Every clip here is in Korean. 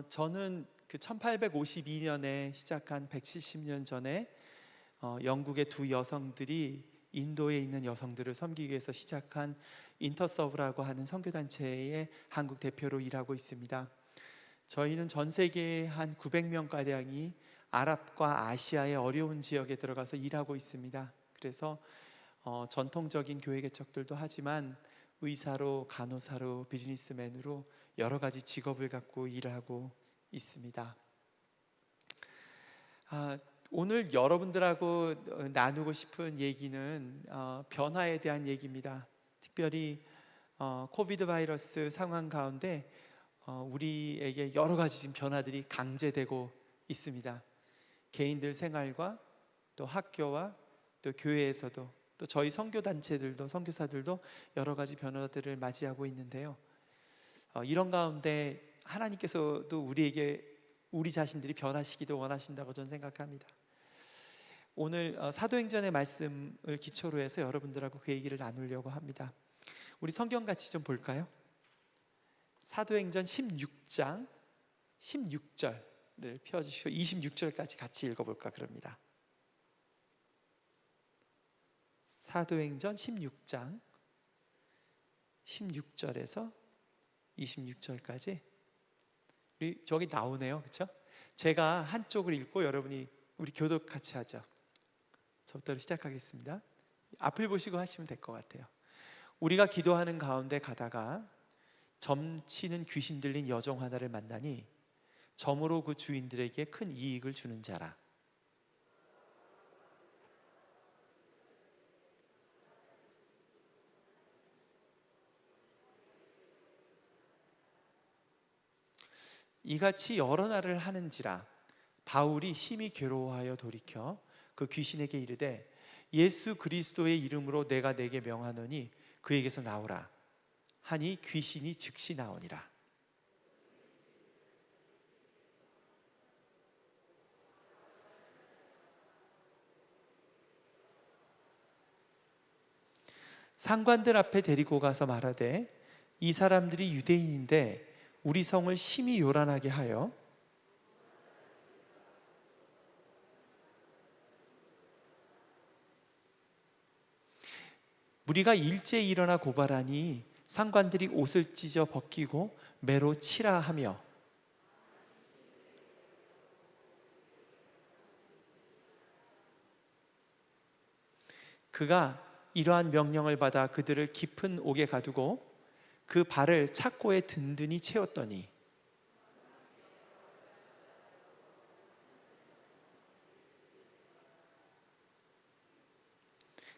저는 그 1852년에 시작한 170년 전에 영국의 두 여성들이 인도에 있는 여성들을 섬기기 위해서 시작한 인터서브라고 하는 선교단체의 한국 대표로 일하고 있습니다. 저희는 전 세계 한 900명가량이 아랍과 아시아의 어려운 지역에 들어가서 일하고 있습니다. 그래서 전통적인 교회 개척들도 하지만 의사로, 간호사로, 비즈니스맨으로 여러 가지 직업을 갖고 일하고 있습니다. 오늘 여러분들하고 나누고 싶은 얘기는 변화에 대한 얘기입니다. 특별히 코비드 바이러스 상황 가운데 우리에게 여러 가지 지금 변화들이 강제되고 있습니다. 개인들 생활과 또 학교와 또 교회에서도 또 저희 선교단체들도 선교사들도 여러 가지 변화들을 맞이하고 있는데요. 이런 가운데 하나님께서도 우리 자신들이 변화시키도 원하신다고 저는 생각합니다. 오늘 사도행전의 말씀을 기초로 해서 여러분들하고 그 얘기를 나누려고 합니다. 우리 성경 같이 좀 볼까요? 사도행전 16장 16절을 펴주시고 26절까지 같이 읽어볼까 그럽니다. 사도행전 16장 16절에서 26절까지 우리 저기 나오네요, 그렇죠? 제가 한쪽을 읽고 여러분이 우리 교독 같이 하죠. 저부터 시작하겠습니다. 앞을 보시고 하시면 될 것 같아요. 우리가 기도하는 가운데 가다가 점치는 귀신 들린 여종 하나를 만나니 점으로 그 주인들에게 큰 이익을 주는 자라. 이같이 여러 날을 하는지라 바울이 심히 괴로워하여 돌이켜 그 귀신에게 이르되 예수 그리스도의 이름으로 내가 내게 명하노니 그에게서 나오라 하니 귀신이 즉시 나오니라. 상관들 앞에 데리고 가서 말하되 이 사람들이 유대인인데 우리 성을 심히 요란하게 하여 우리가 일제히 일어나 고발하니 상관들이 옷을 찢어 벗기고 매로 치라 하며 그가 이러한 명령을 받아 그들을 깊은 옥에 가두고 그 발을 착고에 든든히 채웠더니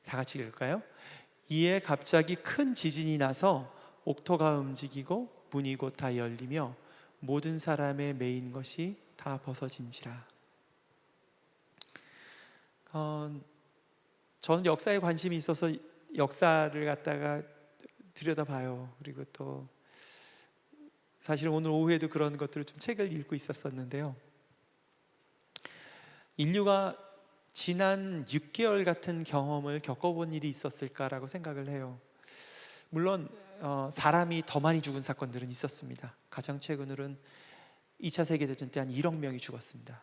다 같이 읽을까요? 이에 갑자기 큰 지진이 나서 옥토가 움직이고 문이 곧 다 열리며 모든 사람의 매인 것이 다 벗어진지라. 저는 역사에 관심이 있어서 역사를 갖다가 들여다봐요. 그리고 또 사실은 오늘 오후에도 그런 것들을 좀 책을 읽고 있었는데요. 인류가 지난 6개월 같은 경험을 겪어본 일이 있었을까라고 생각을 해요. 물론 사람이 더 많이 죽은 사건들은 있었습니다. 가장 최근으로는 2차 세계대전 때 한 1억 명이 죽었습니다.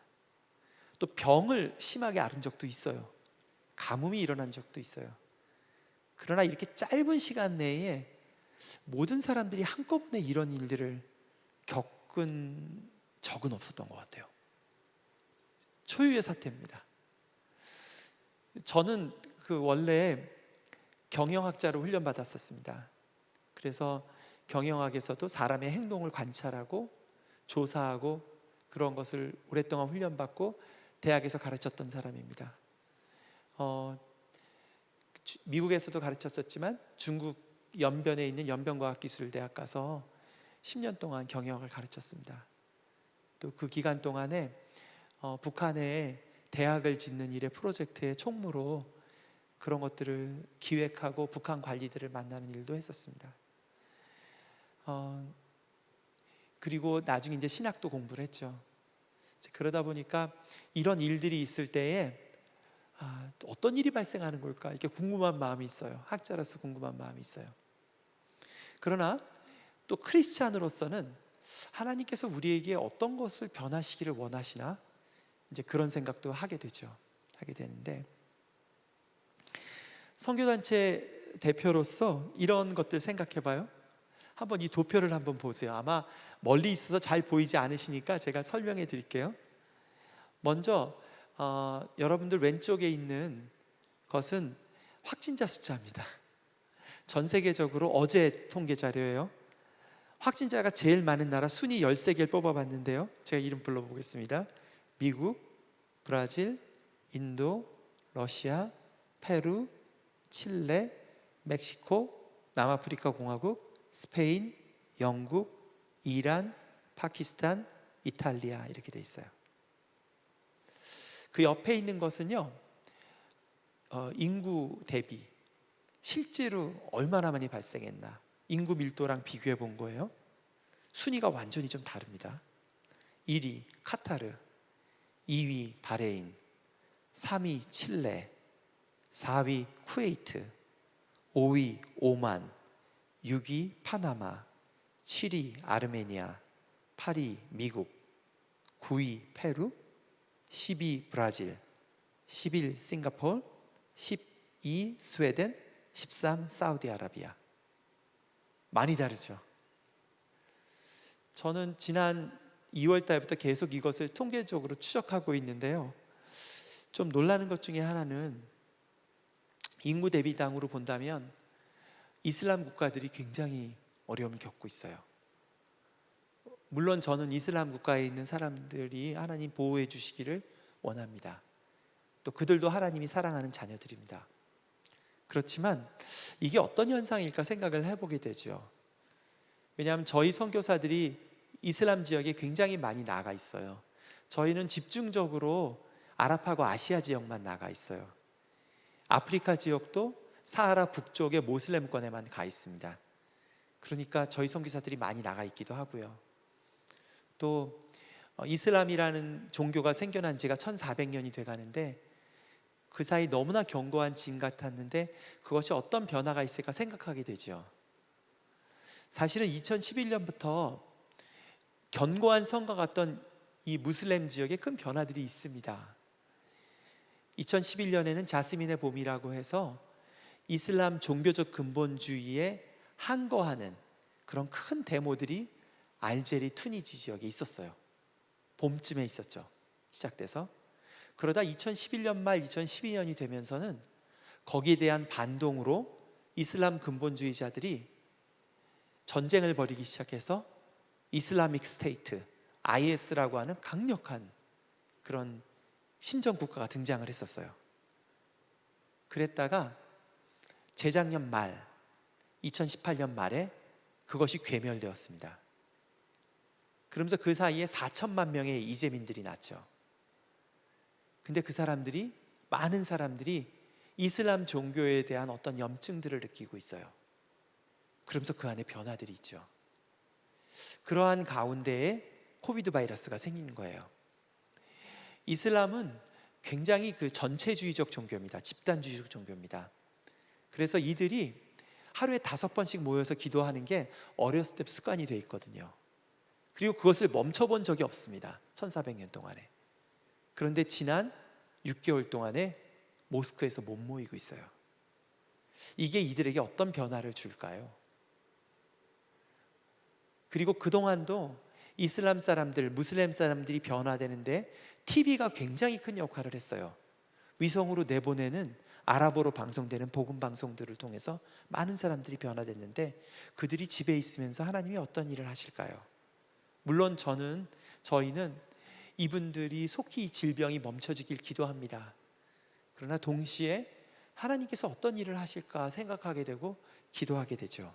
또 병을 심하게 앓은 적도 있어요. 가뭄이 일어난 적도 있어요. 그러나 이렇게 짧은 시간 내에 모든 사람들이 한꺼번에 이런 일들을 겪은 적은 없었던 것 같아요. 초유의 사태입니다. 저는 원래 경영학자로 훈련받았었습니다. 그래서 경영학에서도 사람의 행동을 관찰하고 조사하고 그런 것을 오랫동안 훈련받고 대학에서 가르쳤던 사람입니다. 미국에서도 가르쳤었지만 중국 연변에 있는 연변과학기술대학 가서 10년 동안 경영학을 가르쳤습니다. 또 그 기간 동안에 북한에 대학을 짓는 일의 프로젝트의 총무로 그런 것들을 기획하고 북한 관리들을 만나는 일도 했었습니다. 그리고 나중에 이제 신학도 공부를 했죠. 그러다 보니까 이런 일들이 있을 때에 어떤 일이 발생하는 걸까 이렇게 궁금한 마음이 있어요. 학자로서 궁금한 마음이 있어요. 그러나 또 크리스찬으로서는 하나님께서 우리에게 어떤 것을 변화시키기를 원하시나? 이제 그런 생각도 하게 되죠. 하게 되는데, 선교단체 대표로서 이런 것들 생각해 봐요. 한번 이 도표를 한번 보세요. 아마 멀리 있어서 잘 보이지 않으시니까 제가 설명해 드릴게요. 먼저 여러분들 왼쪽에 있는 것은 확진자 숫자입니다. 전 세계적으로 어제 통계 자료예요. 확진자가 제일 많은 나라 순위 13개를 뽑아봤는데요, 제가 이름 불러보겠습니다. 미국, 브라질, 인도, 러시아, 페루, 칠레, 멕시코, 남아프리카 공화국, 스페인, 영국, 이란, 파키스탄, 이탈리아, 이렇게 돼 있어요. 그 옆에 있는 것은요, 인구 대비 실제로 얼마나 많이 발생했나, 인구 밀도랑 비교해 본 거예요. 순위가 완전히 좀 다릅니다. 1위 카타르, 2위 바레인, 3위 칠레, 4위 쿠웨이트, 5위 오만, 6위 파나마, 7위 아르메니아, 8위 미국, 9위 페루, 10위 브라질, 11 싱가포르, 12 스웨덴, 13 사우디아라비아. 많이 다르죠. 저는 지난 2월 달부터 계속 이것을 통계적으로 추적하고 있는데요, 좀 놀라는 것 중에 하나는 인구 대비당으로 본다면 이슬람 국가들이 굉장히 어려움을 겪고 있어요. 물론 저는 이슬람 국가에 있는 사람들이 하나님 보호해 주시기를 원합니다. 또 그들도 하나님이 사랑하는 자녀들입니다. 그렇지만 이게 어떤 현상일까 생각을 해보게 되죠. 왜냐하면 저희 선교사들이 이슬람 지역에 굉장히 많이 나가 있어요. 저희는 집중적으로 아랍하고 아시아 지역만 나가 있어요. 아프리카 지역도 사하라 북쪽의 모슬렘권에만 가 있습니다. 그러니까 저희 선교사들이 많이 나가 있기도 하고요. 또 이슬람이라는 종교가 생겨난 지가 1400년이 돼 가는데, 그 사이 너무나 견고한 진 같았는데 그것이 어떤 변화가 있을까 생각하게 되죠. 사실은 2011년부터 견고한 성과 같던 이 무슬림 지역에 큰 변화들이 있습니다. 2011년에는 자스민의 봄이라고 해서 이슬람 종교적 근본주의에 항거하는 그런 큰 데모들이 알제리, 투니지 지역에 있었어요. 봄쯤에 있었죠. 시작돼서. 그러다 2011년 말 2012년이 되면서는 거기에 대한 반동으로 이슬람 근본주의자들이 전쟁을 벌이기 시작해서 이슬라믹 스테이트, IS라고 하는 강력한 그런 신정 국가가 등장을 했었어요. 그랬다가 재작년 말 2018년 말에 그것이 괴멸되었습니다. 그러면서 그 사이에 4천만 명의 이재민들이 났죠. 근데 그 사람들이, 많은 사람들이 이슬람 종교에 대한 어떤 염증들을 느끼고 있어요. 그러면서 그 안에 변화들이 있죠. 그러한 가운데에 코비드 바이러스가 생긴 거예요. 이슬람은 굉장히 그 전체주의적 종교입니다. 집단주의적 종교입니다. 그래서 이들이 하루에 5번씩 모여서 기도하는 게 어렸을 때 습관이 돼 있거든요. 그리고 그것을 멈춰본 적이 없습니다. 1400년 동안에. 그런데 지난 6개월 동안에 모스크에서 못 모이고 있어요. 이게 이들에게 어떤 변화를 줄까요? 그리고 그동안도 이슬람 사람들, 무슬림 사람들이 변화되는데 TV가 굉장히 큰 역할을 했어요. 위성으로 내보내는 아랍어로 방송되는 복음 방송들을 통해서 많은 사람들이 변화됐는데, 그들이 집에 있으면서 하나님이 어떤 일을 하실까요? 물론 저희는 이분들이 속히 이 질병이 멈춰지길 기도합니다. 그러나 동시에 하나님께서 어떤 일을 하실까 생각하게 되고 기도하게 되죠.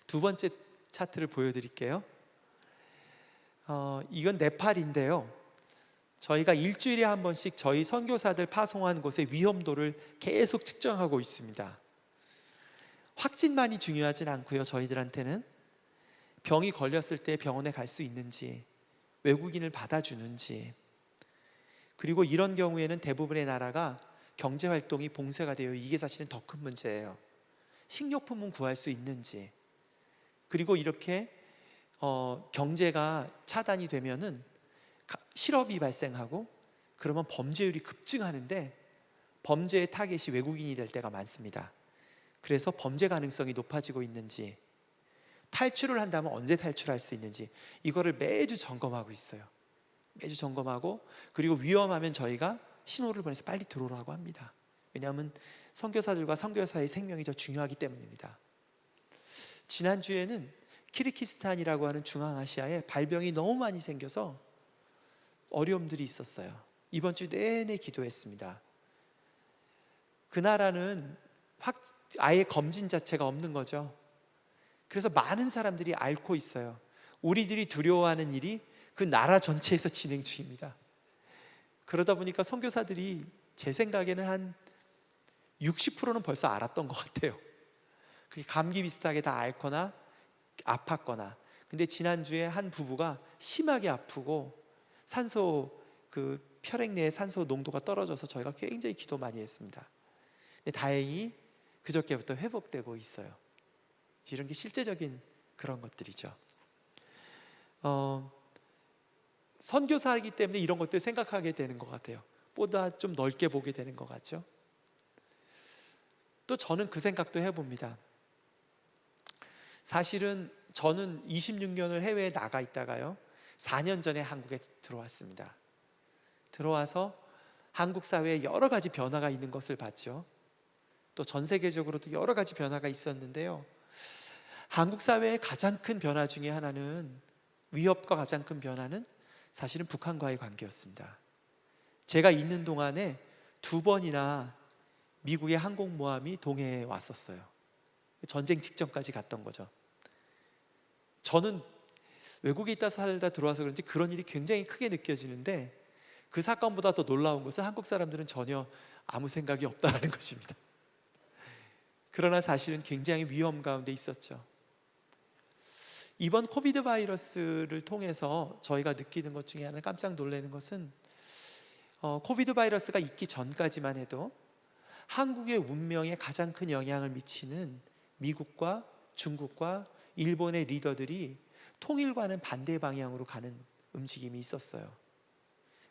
두 번째 차트를 보여드릴게요. 이건 네팔인데요, 저희가 일주일에 한 번씩 저희 선교사들 파송한 곳의 위험도를 계속 측정하고 있습니다. 확진만이 중요하진 않고요, 저희들한테는 병이 걸렸을 때 병원에 갈 수 있는지, 외국인을 받아주는지, 그리고 이런 경우에는 대부분의 나라가 경제활동이 봉쇄가 되어 이게 사실은 더 큰 문제예요. 식료품은 구할 수 있는지, 그리고 이렇게 경제가 차단이 되면은 실업이 발생하고 그러면 범죄율이 급증하는데 범죄의 타겟이 외국인이 될 때가 많습니다. 그래서 범죄 가능성이 높아지고 있는지, 탈출을 한다면 언제 탈출할 수 있는지 이거를 매주 점검하고 있어요. 매주 점검하고, 그리고 위험하면 저희가 신호를 보내서 빨리 들어오라고 합니다. 왜냐하면 선교사들과 선교사의 생명이 더 중요하기 때문입니다. 지난주에는 키르기스탄이라고 하는 중앙아시아에 발병이 너무 많이 생겨서 어려움들이 있었어요. 이번 주 내내 기도했습니다. 그 나라는 아예 검진 자체가 없는 거죠. 그래서 많은 사람들이 앓고 있어요. 우리들이 두려워하는 일이 그 나라 전체에서 진행 중입니다. 그러다 보니까 선교사들이 제 생각에는 한 60%는 벌써 알았던 것 같아요. 그게 감기 비슷하게 다 앓거나 아팠거나. 근데 지난주에 한 부부가 심하게 아프고 그 혈액 내의 산소 농도가 떨어져서 저희가 굉장히 기도 많이 했습니다. 근데 다행히 그저께부터 회복되고 있어요. 이런 게 실제적인 그런 것들이죠. 선교사이기 때문에 이런 것들 생각하게 되는 것 같아요. 보다 좀 넓게 보게 되는 것 같죠. 또 저는 그 생각도 해봅니다. 사실은 저는 26년을 해외에 나가 있다가요 4년 전에 한국에 들어왔습니다. 들어와서 한국 사회에 여러 가지 변화가 있는 것을 봤죠. 또 전 세계적으로도 여러 가지 변화가 있었는데요, 한국 사회의 가장 큰 변화 중에 하나는, 위협과 가장 큰 변화는 사실은 북한과의 관계였습니다. 제가 있는 동안에 2번이나 미국의 항공모함이 동해에 왔었어요. 전쟁 직전까지 갔던 거죠. 저는 외국에 있다 살다 들어와서 그런지 그런 일이 굉장히 크게 느껴지는데, 그 사건보다 더 놀라운 것은 한국 사람들은 전혀 아무 생각이 없다는 것입니다. 그러나 사실은 굉장히 위험 가운데 있었죠. 이번 코비드 바이러스를 통해서 저희가 느끼는 것 중에 하나, 깜짝 놀라는 것은 코비드 바이러스가 있기 전까지만 해도 한국의 운명에 가장 큰 영향을 미치는 미국과 중국과 일본의 리더들이 통일과는 반대 방향으로 가는 움직임이 있었어요.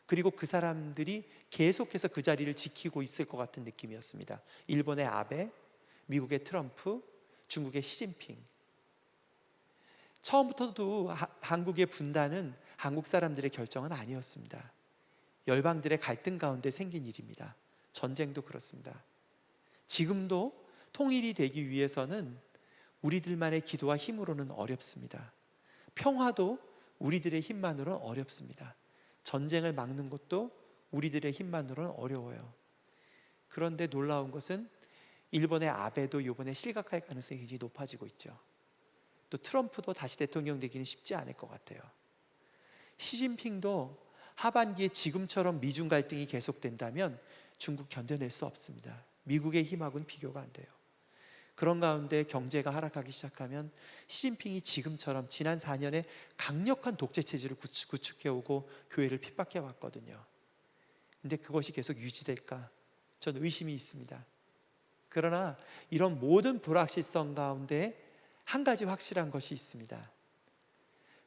그리고 그 사람들이 계속해서 그 자리를 지키고 있을 것 같은 느낌이었습니다. 일본의 아베, 미국의 트럼프, 중국의 시진핑. 처음부터도 한국의 분단은 한국 사람들의 결정은 아니었습니다. 열방들의 갈등 가운데 생긴 일입니다. 전쟁도 그렇습니다. 지금도 통일이 되기 위해서는 우리들만의 기도와 힘으로는 어렵습니다. 평화도 우리들의 힘만으로는 어렵습니다. 전쟁을 막는 것도 우리들의 힘만으로는 어려워요. 그런데 놀라운 것은 일본의 아베도 이번에 실각할 가능성이 굉장히 높아지고 있죠. 또 트럼프도 다시 대통령 되기는 쉽지 않을 것 같아요. 시진핑도 하반기에 지금처럼 미중 갈등이 계속된다면 중국 견뎌낼 수 없습니다. 미국의 힘하고는 비교가 안 돼요. 그런 가운데 경제가 하락하기 시작하면 시진핑이 지금처럼 지난 4년에 강력한 독재 체제를 구축해오고 교회를 핍박해 왔거든요. 근데 그것이 계속 유지될까? 전 의심이 있습니다. 그러나 이런 모든 불확실성 가운데 한 가지 확실한 것이 있습니다.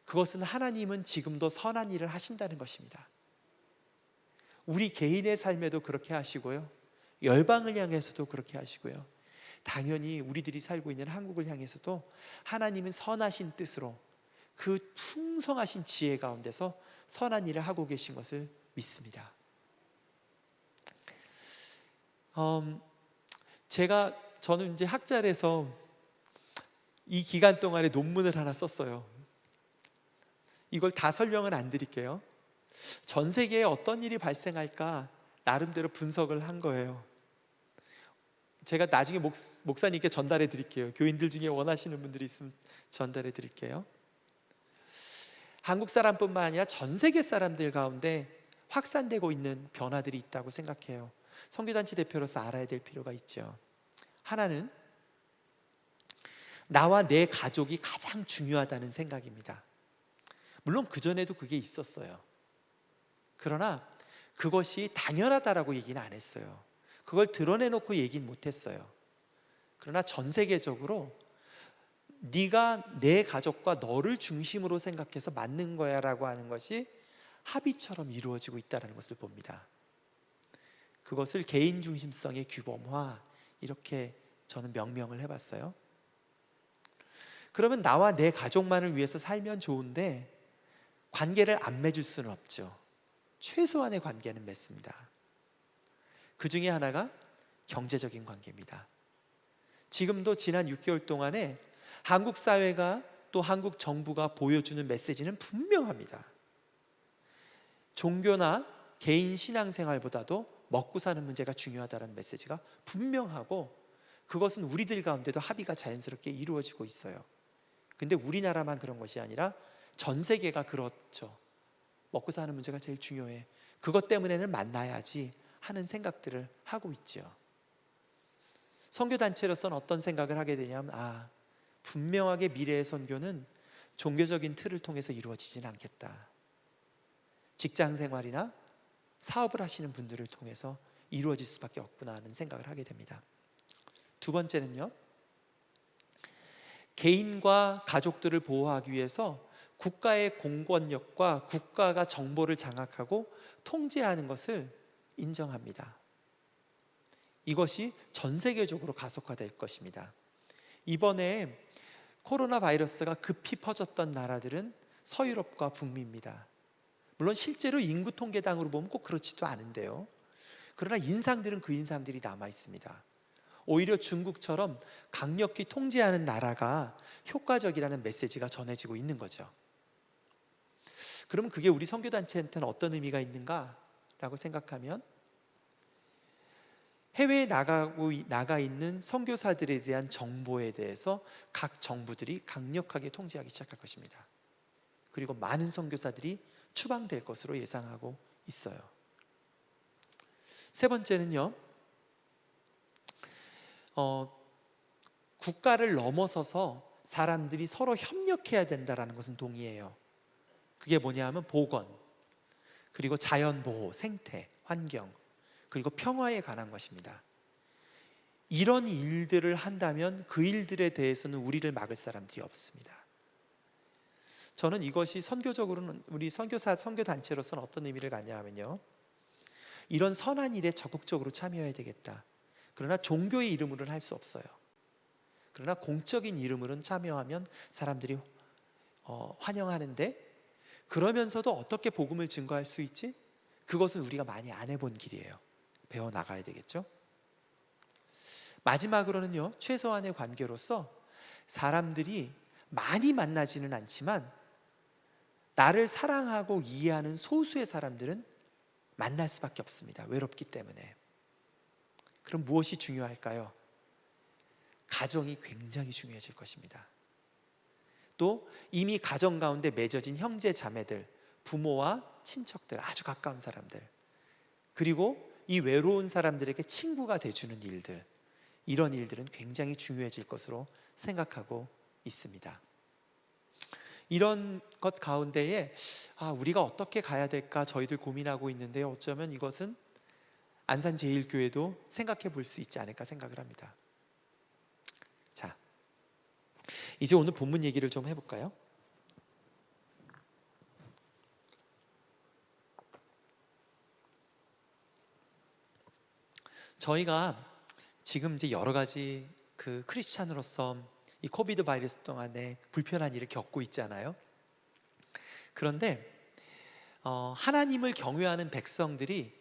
그것은 하나님은 지금도 선한 일을 하신다는 것입니다. 우리 개인의 삶에도 그렇게 하시고요, 열방을 향해서도 그렇게 하시고요, 당연히 우리들이 살고 있는 한국을 향해서도 하나님은 선하신 뜻으로 그 풍성하신 지혜 가운데서 선한 일을 하고 계신 것을 믿습니다. 저는 이제 학자라서 이 기간 동안에 논문을 하나 썼어요. 이걸 다 설명은 안 드릴게요. 전 세계에 어떤 일이 발생할까 나름대로 분석을 한 거예요. 제가 나중에 목사님께 전달해 드릴게요. 교인들 중에 원하시는 분들이 있으면 전달해 드릴게요. 한국 사람뿐만 아니라 전 세계 사람들 가운데 확산되고 있는 변화들이 있다고 생각해요. 선교단체 대표로서 알아야 될 필요가 있죠. 하나는 나와 내 가족이 가장 중요하다는 생각입니다. 물론 그전에도 그게 있었어요. 그러나 그것이 당연하다라고 얘기는 안 했어요. 그걸 드러내놓고 얘기는 못했어요. 그러나 전 세계적으로 네가 내 가족과 너를 중심으로 생각해서 맞는 거야 라고 하는 것이 합의처럼 이루어지고 있다는 것을 봅니다. 그것을 개인 중심성의 규범화, 이렇게 저는 명명을 해봤어요. 그러면 나와 내 가족만을 위해서 살면 좋은데 관계를 안 맺을 수는 없죠. 최소한의 관계는 맺습니다. 그 중에 하나가 경제적인 관계입니다. 지금도 지난 6개월 동안에 한국 사회가 또 한국 정부가 보여주는 메시지는 분명합니다. 종교나 개인 신앙생활보다도 먹고 사는 문제가 중요하다는 메시지가 분명하고, 그것은 우리들 가운데도 합의가 자연스럽게 이루어지고 있어요. 근데 우리나라만 그런 것이 아니라 전 세계가 그렇죠. 먹고 사는 문제가 제일 중요해. 그것 때문에는 만나야지 하는 생각들을 하고 있죠. 선교단체로서는 어떤 생각을 하게 되냐면, 분명하게 미래의 선교는 종교적인 틀을 통해서 이루어지지는 않겠다. 직장생활이나 사업을 하시는 분들을 통해서 이루어질 수밖에 없구나 하는 생각을 하게 됩니다. 두 번째는요, 개인과 가족들을 보호하기 위해서 국가의 공권력과 국가가 정보를 장악하고 통제하는 것을 인정합니다. 이것이 전 세계적으로 가속화될 것입니다. 이번에 코로나 바이러스가 급히 퍼졌던 나라들은 서유럽과 북미입니다. 물론 실제로 인구 통계당으로 보면 꼭 그렇지도 않은데요. 그러나 인상들은 그 인상들이 남아 있습니다. 오히려 중국처럼 강력히 통제하는 나라가 효과적이라는 메시지가 전해지고 있는 거죠. 그러면 그게 우리 선교단체한테는 어떤 의미가 있는가라고 생각하면, 해외에 나가 있는 선교사들에 대한 정보에 대해서 각 정부들이 강력하게 통제하기 시작할 것입니다. 그리고 많은 선교사들이 추방될 것으로 예상하고 있어요. 세 번째는요, 국가를 넘어서서 사람들이 서로 협력해야 된다는 것은 동의해요. 그게 뭐냐면 보건, 그리고 자연보호, 생태, 환경, 그리고 평화에 관한 것입니다. 이런 일들을 한다면 그 일들에 대해서는 우리를 막을 사람들이 없습니다. 저는 이것이 선교적으로는, 우리 선교단체로서는 어떤 의미를 갖냐 하면요, 이런 선한 일에 적극적으로 참여해야 되겠다. 그러나 종교의 이름으로는 할 수 없어요. 그러나 공적인 이름으로는 참여하면 사람들이 환영하는데, 그러면서도 어떻게 복음을 증거할 수 있지? 그것은 우리가 많이 안 해본 길이에요. 배워나가야 되겠죠? 마지막으로는요, 최소한의 관계로서 사람들이 많이 만나지는 않지만 나를 사랑하고 이해하는 소수의 사람들은 만날 수밖에 없습니다. 외롭기 때문에. 그럼 무엇이 중요할까요? 가정이 굉장히 중요해질 것입니다. 또 이미 가정 가운데 맺어진 형제 자매들, 부모와 친척들, 아주 가까운 사람들, 그리고 이 외로운 사람들에게 친구가 돼주는 일들, 이런 일들은 굉장히 중요해질 것으로 생각하고 있습니다. 이런 것 가운데에 우리가 어떻게 가야 될까 저희들 고민하고 있는데요, 어쩌면 이것은 안산제일교회도 생각해 볼 수 있지 않을까 생각을 합니다. 자, 이제 오늘 본문 얘기를 좀 해볼까요? 저희가 지금 이제 여러 가지 그 크리스찬으로서 이 코비드 바이러스 동안에 불편한 일을 겪고 있잖아요. 그런데 하나님을 경외하는 백성들이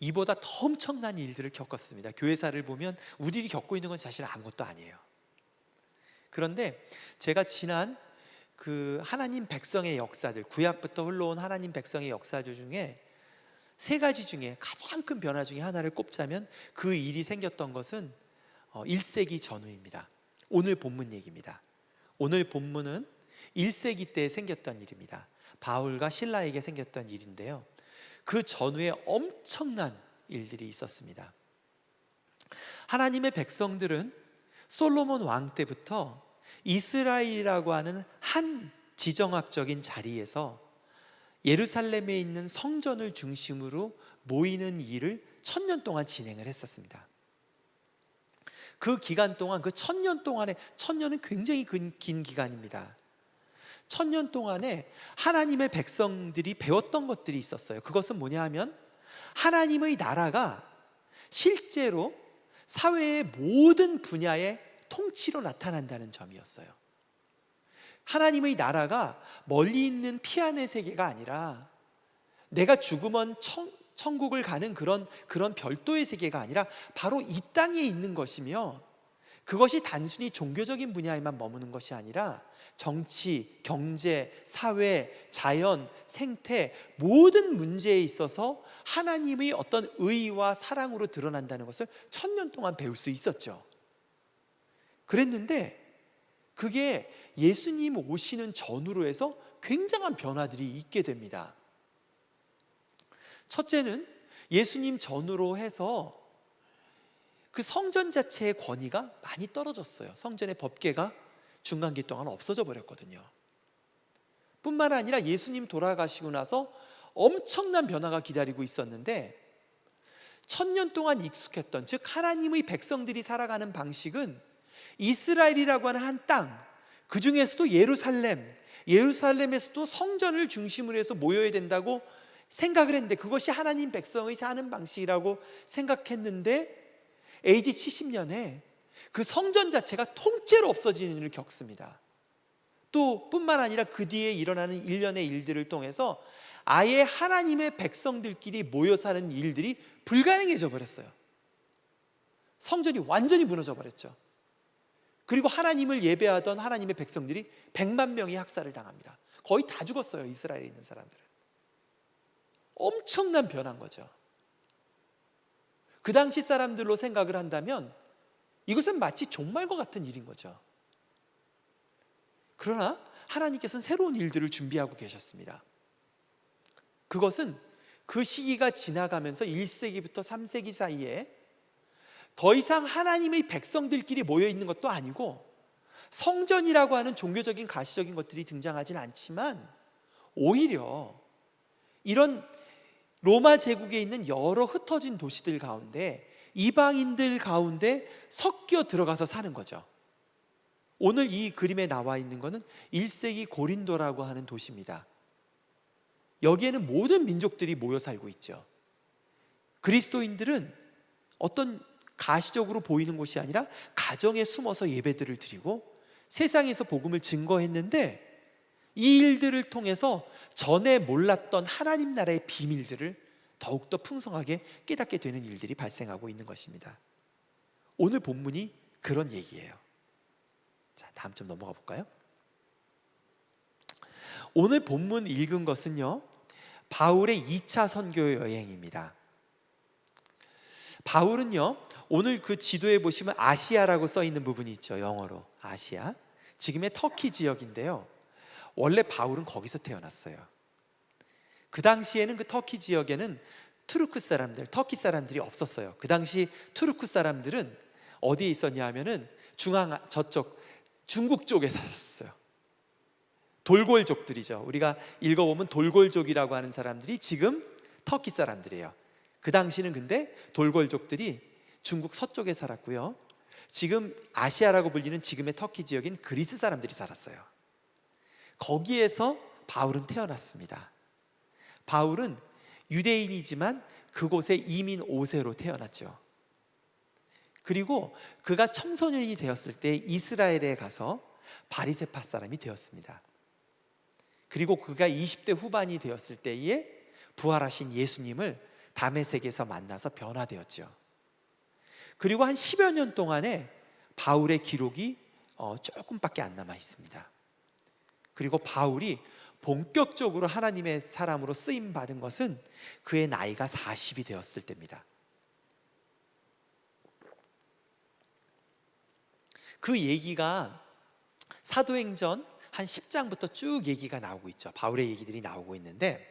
이보다 더 엄청난 일들을 겪었습니다. 교회사를 보면 우리들이 겪고 있는 건 사실 아무것도 아니에요. 그런데 제가 지난 그 하나님 백성의 역사들, 구약부터 흘러온 하나님 백성의 역사들 중에 세 가지 중에 가장 큰 변화 중에 하나를 꼽자면 그 일이 생겼던 것은 1세기 전후입니다. 오늘 본문 얘기입니다. 오늘 본문은 1세기 때 생겼던 일입니다. 바울과 실라에게 생겼던 일인데요, 그 전후에 엄청난 일들이 있었습니다. 하나님의 백성들은 솔로몬 왕 때부터 이스라엘이라고 하는 한 지정학적인 자리에서 예루살렘에 있는 성전을 중심으로 모이는 일을 1000년 동안 진행을 했었습니다. 그 기간 동안, 그 1000년 동안에, 1000년은 굉장히 긴 기간입니다. 1000년 동안에 하나님의 백성들이 배웠던 것들이 있었어요. 그것은 뭐냐 하면 하나님의 나라가 실제로 사회의 모든 분야의 통치로 나타난다는 점이었어요. 하나님의 나라가 멀리 있는 피안의 세계가 아니라 내가 죽으면 천국을 가는 그런 별도의 세계가 아니라 바로 이 땅에 있는 것이며, 그것이 단순히 종교적인 분야에만 머무는 것이 아니라 정치, 경제, 사회, 자연, 생태 모든 문제에 있어서 하나님의 어떤 의와 사랑으로 드러난다는 것을 1000년 동안 배울 수 있었죠. 그랬는데 그게 예수님 오시는 전후로 해서 굉장한 변화들이 있게 됩니다. 첫째는 예수님 전후로 해서 그 성전 자체의 권위가 많이 떨어졌어요. 성전의 법궤가 중간기 동안 없어져 버렸거든요. 뿐만 아니라 예수님 돌아가시고 나서 엄청난 변화가 기다리고 있었는데 1000년 동안 익숙했던, 즉 하나님의 백성들이 살아가는 방식은 이스라엘이라고 하는 한 땅, 그 중에서도 예루살렘에서도 성전을 중심으로 해서 모여야 된다고 생각을 했는데, 그것이 하나님 백성의 사는 방식이라고 생각했는데 AD 70년에 그 성전 자체가 통째로 없어지는 일을 겪습니다. 또 뿐만 아니라 그 뒤에 일어나는 일련의 일들을 통해서 아예 하나님의 백성들끼리 모여 사는 일들이 불가능해져 버렸어요. 성전이 완전히 무너져 버렸죠. 그리고 하나님을 예배하던 하나님의 백성들이 100만 명이 학살을 당합니다. 거의 다 죽었어요. 이스라엘에 있는 사람들은. 엄청난 변화인 거죠. 그 당시 사람들로 생각을 한다면 이것은 마치 종말과 같은 일인 거죠. 그러나 하나님께서는 새로운 일들을 준비하고 계셨습니다. 그것은 그 시기가 지나가면서 1세기부터 3세기 사이에 더 이상 하나님의 백성들끼리 모여 있는 것도 아니고 성전이라고 하는 종교적인 가시적인 것들이 등장하진 않지만 오히려 이런 로마 제국에 있는 여러 흩어진 도시들 가운데 이방인들 가운데 섞여 들어가서 사는 거죠. 오늘 이 그림에 나와 있는 것은 1세기 고린도라고 하는 도시입니다. 여기에는 모든 민족들이 모여 살고 있죠. 그리스도인들은 어떤 가시적으로 보이는 곳이 아니라 가정에 숨어서 예배들을 드리고 세상에서 복음을 증거했는데, 이 일들을 통해서 전에 몰랐던 하나님 나라의 비밀들을 더욱더 풍성하게 깨닫게 되는 일들이 발생하고 있는 것입니다. 오늘 본문이 그런 얘기예요. 자, 다음 점 넘어가 볼까요? 오늘 본문 읽은 것은요, 바울의 2차 선교 여행입니다. 바울은요, 오늘 그 지도에 보시면 아시아라고 써 있는 부분이 있죠. 영어로 아시아, 지금의 터키 지역인데요. 원래 바울은 거기서 태어났어요. 그 당시에는 그 터키 지역에는 투르크 사람들, 터키 사람들이 없었어요. 그 당시 투르크 사람들은 어디에 있었냐 하면은 저쪽 중국 쪽에 살았어요. 돌골족들이죠. 우리가 읽어보면 돌골족이라고 하는 사람들이 지금 터키 사람들이에요. 그 당시는 근데 돌골족들이 중국 서쪽에 살았고요. 지금 아시아라고 불리는 지금의 터키 지역인 그리스 사람들이 살았어요. 거기에서 바울은 태어났습니다. 바울은 유대인이지만 그곳에 이민 5세로 태어났죠. 그리고 그가 청소년이 되었을 때 이스라엘에 가서 바리새파 사람이 되었습니다. 그리고 그가 20대 후반이 되었을 때에 부활하신 예수님을 다메섹에서 만나서 변화되었죠. 그리고 한 10여 년 동안에 바울의 기록이 조금밖에 안 남아 있습니다. 그리고 바울이 본격적으로 하나님의 사람으로 쓰임 받은 것은 그의 나이가 40이 되었을 때입니다. 그 얘기가 사도행전 한 10장부터 쭉 얘기가 나오고 있죠. 바울의 얘기들이 나오고 있는데,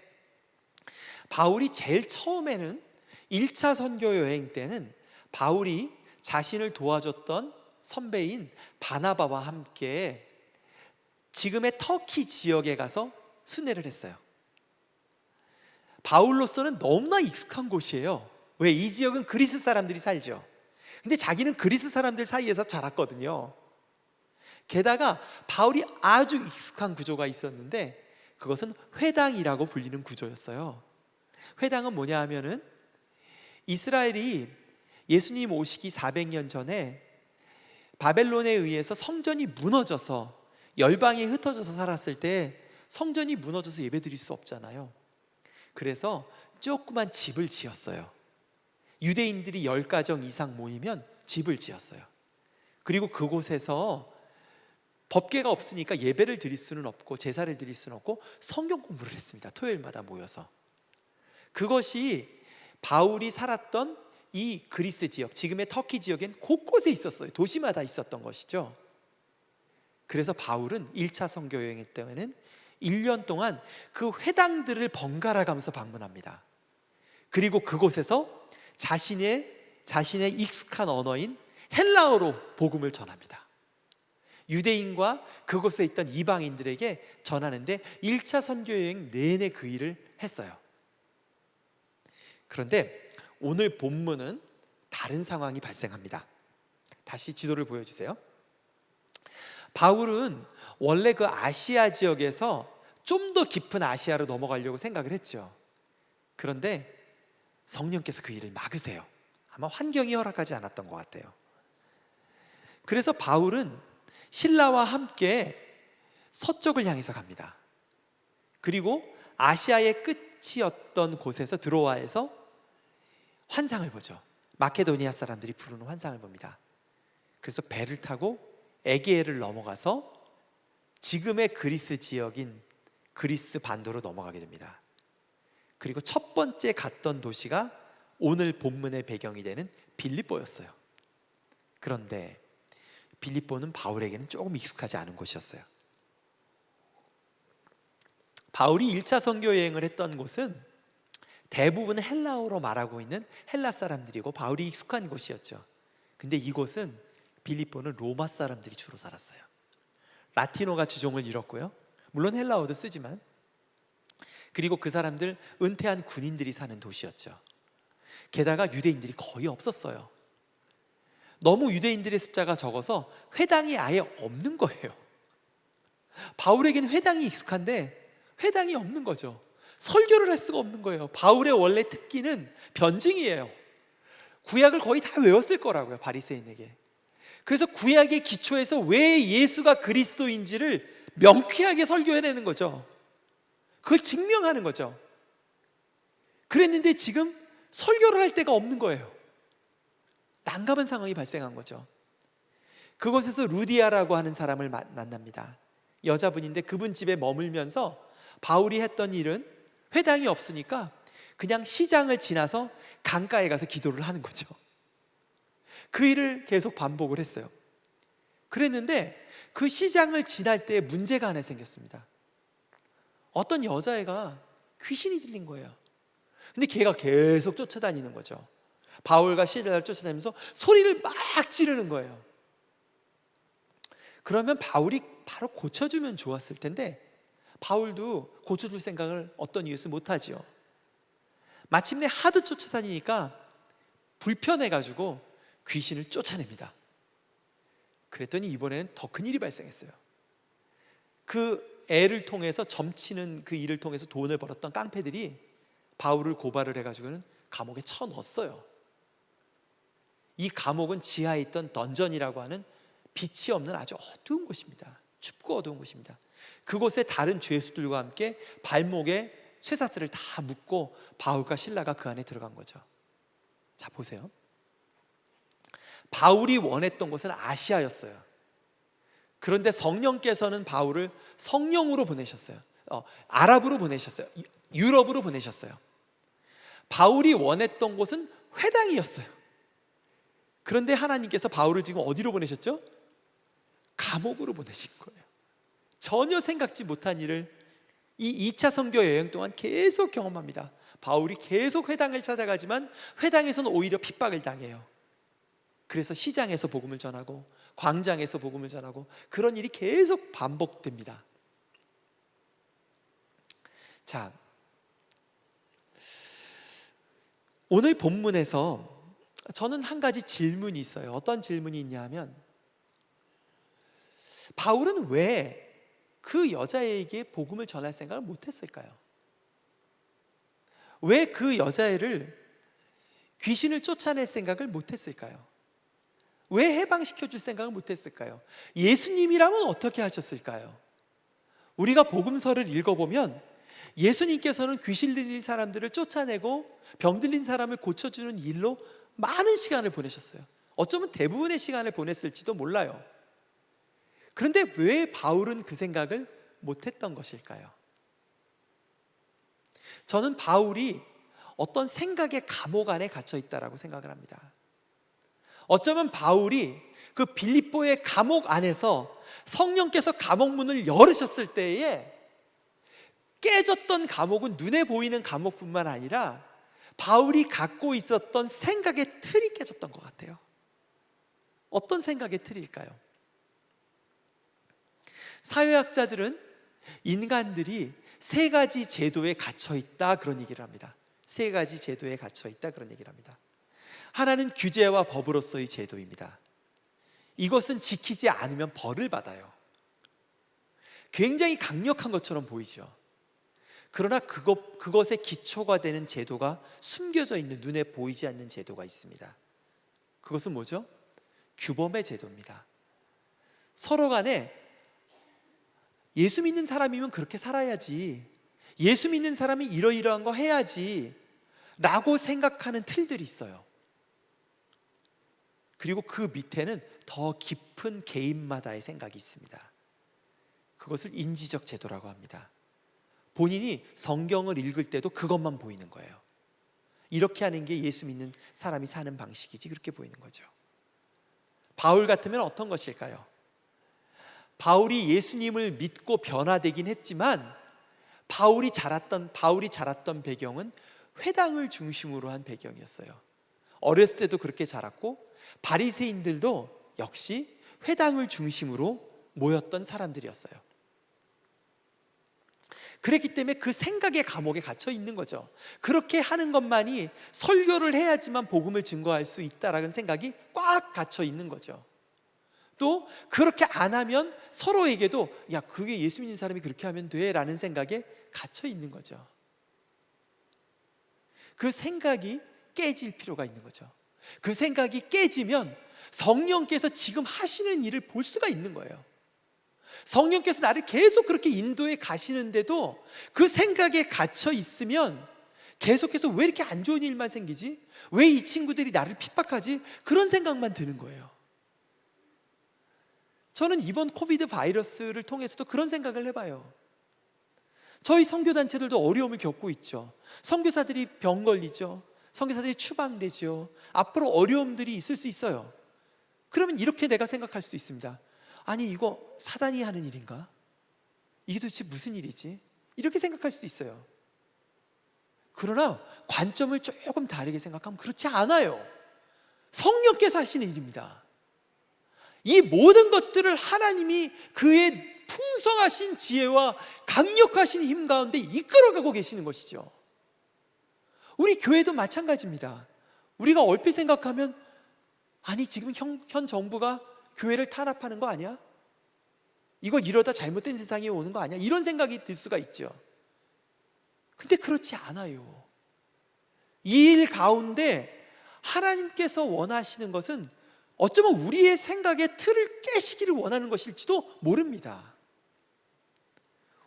바울이 제일 처음에는 1차 선교 여행 때는 바울이 자신을 도와줬던 선배인 바나바와 함께 지금의 터키 지역에 가서 순회를 했어요. 바울로서는 너무나 익숙한 곳이에요. 왜? 이 지역은 그리스 사람들이 살죠. 근데 자기는 그리스 사람들 사이에서 자랐거든요. 게다가 바울이 아주 익숙한 구조가 있었는데 그것은 회당이라고 불리는 구조였어요. 회당은 뭐냐 하면은 이스라엘이 예수님 오시기 400년 전에 바벨론에 의해서 성전이 무너져서 열방에 흩어져서 살았을 때 성전이 무너져서 예배드릴 수 없잖아요. 그래서 조그만 집을 지었어요. 유대인들이 10가정 이상 모이면 집을 지었어요. 그리고 그곳에서 법궤가 없으니까 예배를 드릴 수는 없고 제사를 드릴 수는 없고 성경 공부를 했습니다. 토요일마다 모여서. 그것이 바울이 살았던 이 그리스 지역, 지금의 터키 지역엔 곳곳에 있었어요. 도시마다 있었던 것이죠. 그래서 바울은 1차 선교 여행 때에는 1년 동안 그 회당들을 번갈아 가면서 방문합니다. 그리고 그곳에서 자신의 익숙한 언어인 헬라어로 복음을 전합니다. 유대인과 그곳에 있던 이방인들에게 전하는데 1차 선교 여행 내내 그 일을 했어요. 그런데 오늘 본문은 다른 상황이 발생합니다. 다시 지도를 보여주세요. 바울은 원래 그 아시아 지역에서 좀 더 깊은 아시아로 넘어가려고 생각을 했죠. 그런데 성령께서 그 일을 막으세요. 아마 환경이 허락하지 않았던 것 같아요. 그래서 바울은 신라와 함께 서쪽을 향해서 갑니다. 그리고 아시아의 끝이었던 곳에서 드로아에서 환상을 보죠. 마케도니아 사람들이 부르는 환상을 봅니다. 그래서 배를 타고 에게해를 넘어가서 지금의 그리스 지역인 그리스 반도로 넘어가게 됩니다. 그리고 첫 번째 갔던 도시가 오늘 본문의 배경이 되는 빌립보였어요. 그런데 빌립보는 바울에게는 조금 익숙하지 않은 곳이었어요. 바울이 1차 선교 여행을 했던 곳은 대부분 헬라어로 말하고 있는 헬라 사람들이고 바울이 익숙한 곳이었죠. 근데 이곳은 빌립보는 로마 사람들이 주로 살았어요. 라틴어가 주종을 이뤘고요. 물론 헬라어도 쓰지만, 그리고 그 사람들 은퇴한 군인들이 사는 도시였죠. 게다가 유대인들이 거의 없었어요. 너무 유대인들의 숫자가 적어서 회당이 아예 없는 거예요. 바울에게는 회당이 익숙한데 회당이 없는 거죠. 설교를 할 수가 없는 거예요. 바울의 원래 특기는 변증이에요. 구약을 거의 다 외웠을 거라고요, 바리새인에게. 그래서 구약의 기초에서 왜 예수가 그리스도인지를 명쾌하게 설교해내는 거죠. 그걸 증명하는 거죠. 그랬는데 지금 설교를 할 데가 없는 거예요. 난감한 상황이 발생한 거죠. 그곳에서 루디아라고 하는 사람을 만납니다. 여자분인데 그분 집에 머물면서 바울이 했던 일은 회당이 없으니까 그냥 시장을 지나서 강가에 가서 기도를 하는 거죠. 그 일을 계속 반복을 했어요. 그랬는데 그 시장을 지날 때 문제가 하나 생겼습니다. 어떤 여자애가 귀신이 들린 거예요. 근데 걔가 계속 쫓아다니는 거죠. 바울과 시라를 쫓아다니면서 소리를 막 지르는 거예요. 그러면 바울이 바로 고쳐주면 좋았을 텐데 바울도 고쳐줄 생각을 어떤 이유에서 못하지요. 마침내 하도 쫓아다니니까 불편해가지고 귀신을 쫓아냅니다. 그랬더니 이번에는 더 큰 일이 발생했어요. 그 애를 통해서 점치는 그 일을 통해서 돈을 벌었던 깡패들이 바울을 고발을 해가지고는 감옥에 쳐넣었어요. 이 감옥은 지하에 있던 던전이라고 하는 빛이 없는 아주 어두운 곳입니다. 춥고 어두운 곳입니다. 그곳에 다른 죄수들과 함께 발목에 쇠사슬을 다 묶고 바울과 실라가 그 안에 들어간 거죠. 자, 보세요. 바울이 원했던 곳은 아시아였어요. 그런데 성령께서는 바울을 성령으로 보내셨어요. 아랍으로 보내셨어요. 유럽으로 보내셨어요. 바울이 원했던 곳은 회당이었어요. 그런데 하나님께서 바울을 지금 어디로 보내셨죠? 감옥으로 보내신 거예요. 전혀 생각지 못한 일을 이 2차 선교 여행 동안 계속 경험합니다. 바울이 계속 회당을 찾아가지만 회당에서는 오히려 핍박을 당해요. 그래서 시장에서 복음을 전하고 광장에서 복음을 전하고 그런 일이 계속 반복됩니다. 자, 오늘 본문에서 저는 한 가지 질문이 있어요. 어떤 질문이 있냐면, 바울은 왜 그 여자에게 복음을 전할 생각을 못했을까요? 왜 그 여자애를 귀신을 쫓아낼 생각을 못했을까요? 왜 해방시켜 줄 생각을 못했을까요? 예수님이라면 어떻게 하셨을까요? 우리가 복음서를 읽어보면 예수님께서는 귀신 들린 사람들을 쫓아내고 병 들린 사람을 고쳐주는 일로 많은 시간을 보내셨어요. 어쩌면 대부분의 시간을 보냈을지도 몰라요. 그런데 왜 바울은 그 생각을 못했던 것일까요? 저는 바울이 어떤 생각의 감옥 안에 갇혀 있다라고 생각을 합니다. 어쩌면 바울이 그 빌립보의 감옥 안에서 성령께서 감옥 문을 열으셨을 때에 깨졌던 감옥은 눈에 보이는 감옥뿐만 아니라 바울이 갖고 있었던 생각의 틀이 깨졌던 것 같아요. 어떤 생각의 틀일까요? 사회학자들은 인간들이 세 가지 제도에 갇혀 있다 그런 얘기를 합니다. 세 가지 제도에 갇혀 있다 그런 얘기를 합니다. 하나는 규제와 법으로서의 제도입니다. 이것은 지키지 않으면 벌을 받아요. 굉장히 강력한 것처럼 보이죠. 그러나 그것의 기초가 되는 제도가 숨겨져 있는, 눈에 보이지 않는 제도가 있습니다. 그것은 뭐죠? 규범의 제도입니다. 서로 간에 예수 믿는 사람이면 그렇게 살아야지, 예수 믿는 사람이 이러이러한 거 해야지 라고 생각하는 틀들이 있어요. 그리고 그 밑에는 더 깊은 개인마다의 생각이 있습니다. 그것을 인지적 제도라고 합니다. 본인이 성경을 읽을 때도 그것만 보이는 거예요. 이렇게 하는 게 예수 믿는 사람이 사는 방식이지, 그렇게 보이는 거죠. 바울 같으면 어떤 것일까요? 바울이 예수님을 믿고 변화되긴 했지만 바울이 자랐던 배경은 회당을 중심으로 한 배경이었어요. 어렸을 때도 그렇게 자랐고 바리새인들도 역시 회당을 중심으로 모였던 사람들이었어요. 그랬기 때문에 그 생각의 감옥에 갇혀 있는 거죠. 그렇게 하는 것만이 설교를 해야지만 복음을 증거할 수 있다라는 생각이 꽉 갇혀 있는 거죠. 또 그렇게 안 하면 서로에게도 야, 그게 예수 믿는 사람이 그렇게 하면 돼 라는 생각에 갇혀 있는 거죠. 그 생각이 깨질 필요가 있는 거죠. 그 생각이 깨지면 성령께서 지금 하시는 일을 볼 수가 있는 거예요. 성령께서 나를 계속 그렇게 인도해 가시는데도 그 생각에 갇혀 있으면 계속해서 왜 이렇게 안 좋은 일만 생기지? 왜 이 친구들이 나를 핍박하지? 그런 생각만 드는 거예요. 저는 이번 코비드 바이러스를 통해서도 그런 생각을 해봐요. 저희 선교단체들도 어려움을 겪고 있죠. 선교사들이 병 걸리죠. 선교사들이 추방되죠. 앞으로 어려움들이 있을 수 있어요. 그러면 이렇게 내가 생각할 수도 있습니다. 아니, 이거 사단이 하는 일인가? 이게 도대체 무슨 일이지? 이렇게 생각할 수도 있어요. 그러나 관점을 조금 다르게 생각하면 그렇지 않아요. 성령께서 하시는 일입니다. 이 모든 것들을 하나님이 그의 풍성하신 지혜와 강력하신 힘 가운데 이끌어가고 계시는 것이죠. 우리 교회도 마찬가지입니다. 우리가 얼핏 생각하면 아니, 지금 현 정부가 교회를 탄압하는 거 아니야? 이거 이러다 잘못된 세상이 오는 거 아니야? 이런 생각이 들 수가 있죠. 근데 그렇지 않아요. 이 일 가운데 하나님께서 원하시는 것은 어쩌면 우리의 생각의 틀을 깨시기를 원하는 것일지도 모릅니다.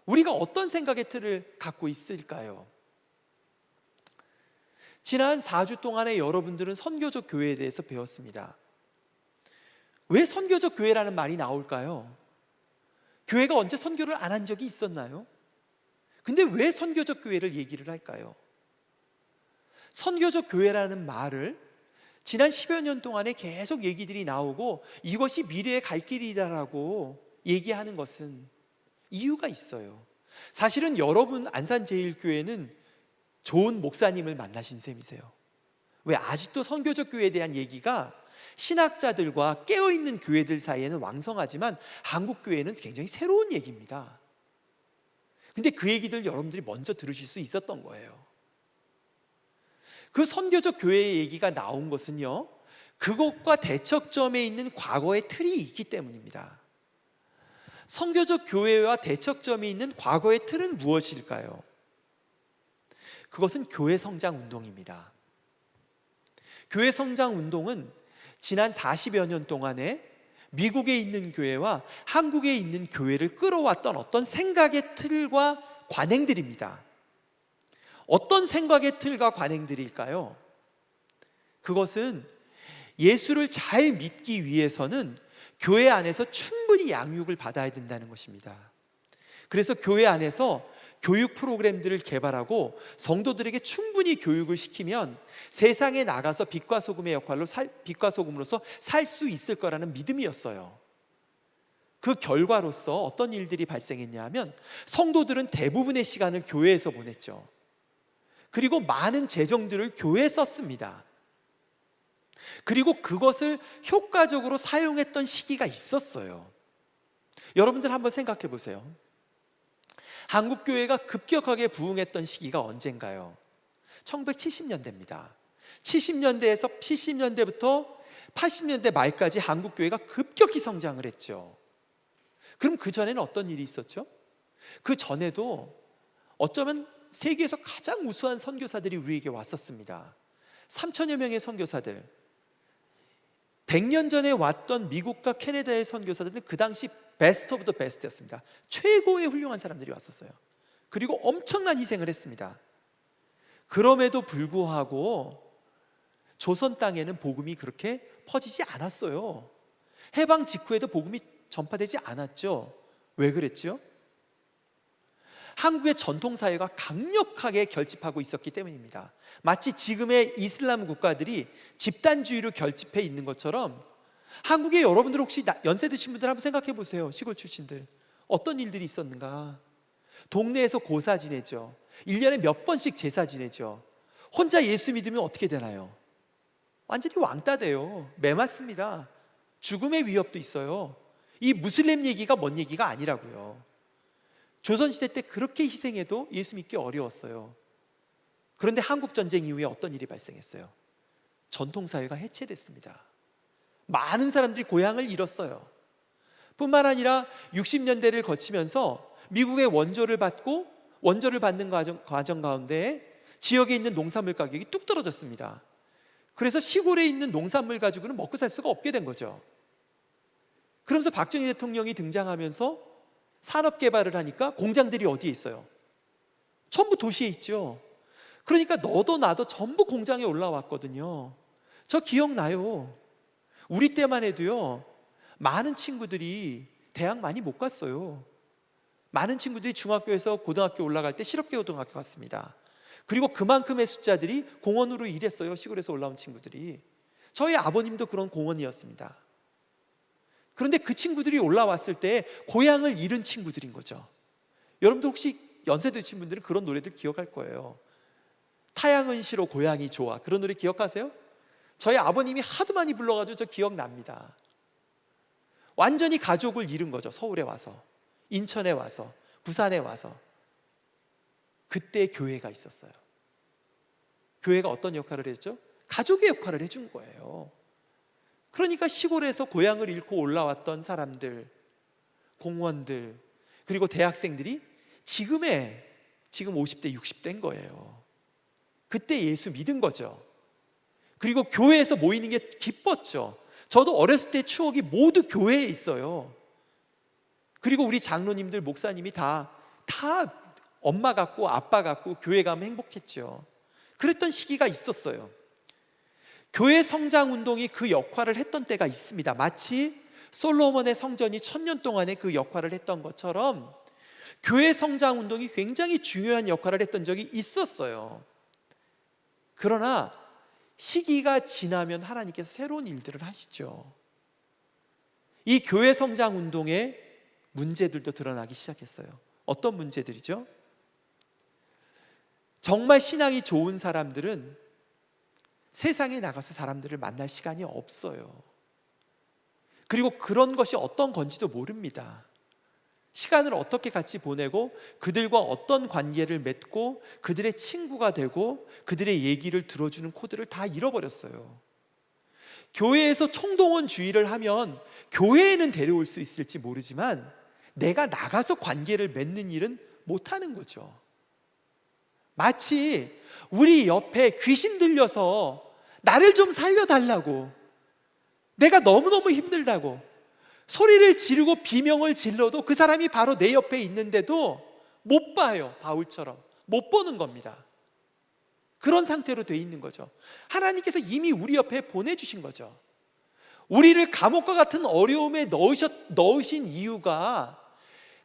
우리가 어떤 생각의 틀을 갖고 있을까요? 지난 4주 동안에 여러분들은 선교적 교회에 대해서 배웠습니다. 왜 선교적 교회라는 말이 나올까요? 교회가 언제 선교를 안 한 적이 있었나요? 근데 왜 선교적 교회를 얘기를 할까요? 선교적 교회라는 말을 지난 10여 년 동안에 계속 얘기들이 나오고 이것이 미래의 갈 길이다라고 얘기하는 것은 이유가 있어요. 사실은 여러분 안산제일교회는 좋은 목사님을 만나신 셈이세요. 왜 아직도 선교적 교회에 대한 얘기가 신학자들과 깨어있는 교회들 사이에는 왕성하지만 한국 교회는 굉장히 새로운 얘기입니다. 근데 그 얘기들 여러분들이 먼저 들으실 수 있었던 거예요. 그 선교적 교회의 얘기가 나온 것은요, 그것과 대척점에 있는 과거의 틀이 있기 때문입니다. 선교적 교회와 대척점이 있는 과거의 틀은 무엇일까요? 그것은 교회 성장 운동입니다. 교회 성장 운동은 지난 40여 년 동안에 미국에 있는 교회와 한국에 있는 교회를 끌어왔던 어떤 생각의 틀과 관행들입니다. 어떤 생각의 틀과 관행들일까요? 그것은 예수를 잘 믿기 위해서는 교회 안에서 충분히 양육을 받아야 된다는 것입니다. 그래서 교회 안에서 교육 프로그램들을 개발하고 성도들에게 충분히 교육을 시키면 세상에 나가서 빛과 소금의 역할로 빛과 소금으로서 살 수 있을 거라는 믿음이었어요. 그 결과로서 어떤 일들이 발생했냐 하면 성도들은 대부분의 시간을 교회에서 보냈죠. 그리고 많은 재정들을 교회에 썼습니다. 그리고 그것을 효과적으로 사용했던 시기가 있었어요. 여러분들 한번 생각해 보세요. 한국 교회가 급격하게 부흥했던 시기가 언젠가요? 1970년대입니다. 70년대부터 80년대 말까지 한국 교회가 급격히 성장을 했죠. 그럼 그 전에는 어떤 일이 있었죠? 그 전에도 어쩌면 세계에서 가장 우수한 선교사들이 우리에게 왔었습니다. 3천여 명의 선교사들, 100년 전에 왔던 미국과 캐나다의 선교사들은 그 당시 베스트 오브 더 베스트였습니다. 최고의 훌륭한 사람들이 왔었어요. 그리고 엄청난 희생을 했습니다. 그럼에도 불구하고 조선 땅에는 복음이 그렇게 퍼지지 않았어요. 해방 직후에도 복음이 전파되지 않았죠. 왜 그랬죠? 한국의 전통사회가 강력하게 결집하고 있었기 때문입니다. 마치 지금의 이슬람 국가들이 집단주의로 결집해 있는 것처럼 한국에 여러분들 혹시 연세 드신 분들 한번 생각해 보세요. 시골 출신들 어떤 일들이 있었는가? 동네에서 고사 지내죠. 1년에 몇 번씩 제사 지내죠. 혼자 예수 믿으면 어떻게 되나요? 완전히 왕따 돼요. 매맞습니다. 죽음의 위협도 있어요. 이 무슬림 얘기가 뭔 얘기가 아니라고요. 조선시대 때 그렇게 희생해도 예수 믿기 어려웠어요. 그런데 한국전쟁 이후에 어떤 일이 발생했어요? 전통사회가 해체됐습니다. 많은 사람들이 고향을 잃었어요. 뿐만 아니라 60년대를 거치면서 미국의 원조를 받는 과정 가운데 지역에 있는 농산물 가격이 뚝 떨어졌습니다. 그래서 시골에 있는 농산물 가지고는 먹고 살 수가 없게 된 거죠. 그러면서 박정희 대통령이 등장하면서 산업 개발을 하니까 공장들이 어디에 있어요? 전부 도시에 있죠. 그러니까 너도 나도 전부 공장에 올라왔거든요. 저 기억나요. 우리 때만 해도요, 많은 친구들이 대학 많이 못 갔어요. 많은 친구들이 중학교에서 고등학교 올라갈 때 실업계 고등학교 갔습니다. 그리고 그만큼의 숫자들이 공원으로 일했어요. 시골에서 올라온 친구들이. 저희 아버님도 그런 공원이었습니다. 그런데 그 친구들이 올라왔을 때 고향을 잃은 친구들인 거죠. 여러분도 혹시 연세 드신 분들은 그런 노래들 기억할 거예요. 타양은 싫어 고향이 좋아. 그런 노래 기억하세요? 저희 아버님이 하도 많이 불러가지고 저 기억납니다. 완전히 가족을 잃은 거죠. 서울에 와서, 인천에 와서, 부산에 와서. 그때 교회가 있었어요. 교회가 어떤 역할을 했죠? 가족의 역할을 해준 거예요. 그러니까 시골에서 고향을 잃고 올라왔던 사람들, 공무원들, 그리고 대학생들이 지금 50대, 60대인 거예요. 그때 예수 믿은 거죠. 그리고 교회에서 모이는 게 기뻤죠. 저도 어렸을 때 추억이 모두 교회에 있어요. 그리고 우리 장로님들, 목사님이 다 엄마 같고 아빠 같고 교회 가면 행복했죠. 그랬던 시기가 있었어요. 교회 성장 운동이 그 역할을 했던 때가 있습니다. 마치 솔로몬의 성전이 1000년 동안에 그 역할을 했던 것처럼 교회 성장 운동이 굉장히 중요한 역할을 했던 적이 있었어요. 그러나 시기가 지나면 하나님께서 새로운 일들을 하시죠. 이 교회 성장 운동의 문제들도 드러나기 시작했어요. 어떤 문제들이죠? 정말 신앙이 좋은 사람들은 세상에 나가서 사람들을 만날 시간이 없어요. 그리고 그런 것이 어떤 건지도 모릅니다. 시간을 어떻게 같이 보내고 그들과 어떤 관계를 맺고 그들의 친구가 되고 그들의 얘기를 들어주는 코드를 다 잃어버렸어요. 교회에서 총동원주의를 하면 교회에는 데려올 수 있을지 모르지만 내가 나가서 관계를 맺는 일은 못하는 거죠. 마치 우리 옆에 귀신 들려서 나를 좀 살려달라고, 내가 너무너무 힘들다고 소리를 지르고 비명을 질러도 그 사람이 바로 내 옆에 있는데도 못 봐요. 바울처럼 못 보는 겁니다. 그런 상태로 돼 있는 거죠. 하나님께서 이미 우리 옆에 보내주신 거죠. 우리를 감옥과 같은 어려움에 넣으신 이유가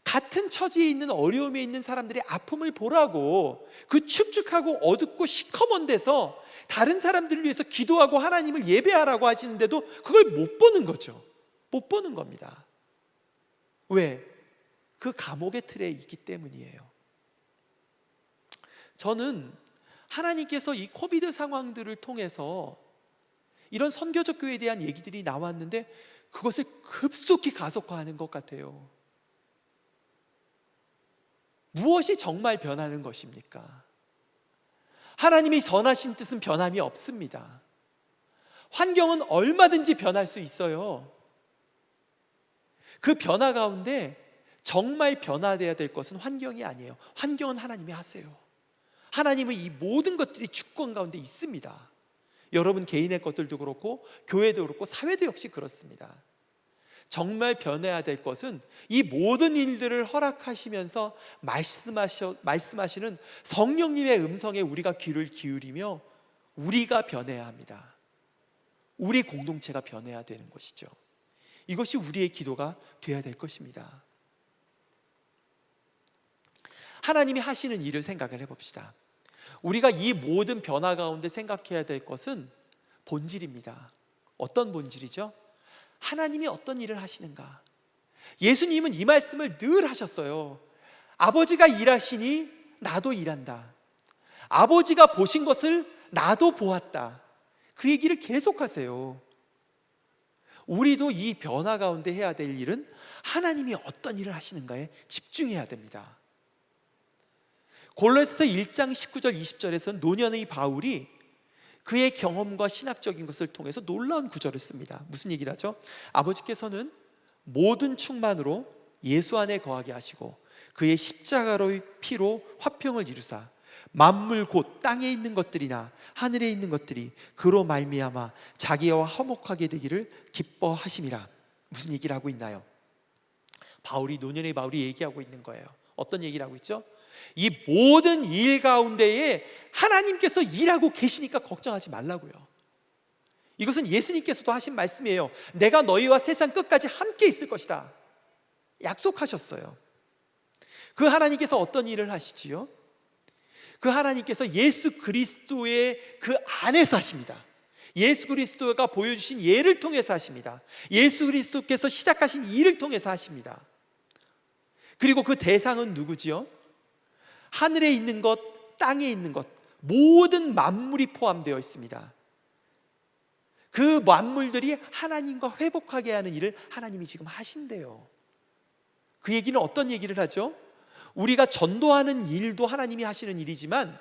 같은 처지에 있는 어려움에 있는 사람들의 아픔을 보라고, 그 축축하고 어둡고 시커먼 데서 다른 사람들을 위해서 기도하고 하나님을 예배하라고 하시는데도 그걸 못 보는 거죠. 못 보는 겁니다. 왜? 그 감옥의 틀에 있기 때문이에요. 저는 하나님께서 이 코비드 상황들을 통해서 이런 선교적 교회에 대한 얘기들이 나왔는데 그것을 급속히 가속화하는 것 같아요. 무엇이 정말 변하는 것입니까? 하나님이 선하신 뜻은 변함이 없습니다. 환경은 얼마든지 변할 수 있어요. 그 변화 가운데 정말 변화되어야 될 것은 환경이 아니에요. 환경은 하나님이 하세요. 하나님은 이 모든 것들이 주권 가운데 있습니다. 여러분 개인의 것들도 그렇고 교회도 그렇고 사회도 역시 그렇습니다. 정말 변해야 될 것은 이 모든 일들을 허락하시면서 말씀하시는 성령님의 음성에 우리가 귀를 기울이며 우리가 변해야 합니다. 우리 공동체가 변해야 되는 것이죠. 이것이 우리의 기도가 되어야 될 것입니다. 하나님이 하시는 일을 생각을 해봅시다. 우리가 이 모든 변화 가운데 생각해야 될 것은 본질입니다. 어떤 본질이죠? 하나님이 어떤 일을 하시는가? 예수님은 이 말씀을 늘 하셨어요. 아버지가 일하시니 나도 일한다. 아버지가 보신 것을 나도 보았다. 그 얘기를 계속하세요. 우리도 이 변화 가운데 해야 될 일은 하나님이 어떤 일을 하시는가에 집중해야 됩니다. 골로새서 1장 19절 20절에서는 노년의 바울이 그의 경험과 신학적인 것을 통해서 놀라운 구절을 씁니다. 무슨 얘기를 하죠? 아버지께서는 모든 충만으로 예수 안에 거하게 하시고 그의 십자가로의 피로 화평을 이루사 만물 곧 땅에 있는 것들이나 하늘에 있는 것들이 그로 말미암아 자기와 화목하게 되기를 기뻐하심이라. 무슨 얘기를 하고 있나요? 노년의 바울이 얘기하고 있는 거예요. 어떤 얘기를 하고 있죠? 이 모든 일 가운데에 하나님께서 일하고 계시니까 걱정하지 말라고요. 이것은 예수님께서도 하신 말씀이에요. 내가 너희와 세상 끝까지 함께 있을 것이다 약속하셨어요. 그 하나님께서 어떤 일을 하시지요? 그 하나님께서 예수 그리스도의 그 안에서 하십니다. 예수 그리스도가 보여주신 예를 통해서 하십니다. 예수 그리스도께서 시작하신 일을 통해서 하십니다. 그리고 그 대상은 누구지요? 하늘에 있는 것, 땅에 있는 것, 모든 만물이 포함되어 있습니다. 그 만물들이 하나님과 회복하게 하는 일을 하나님이 지금 하신대요. 그 얘기는 어떤 얘기를 하죠? 우리가 전도하는 일도 하나님이 하시는 일이지만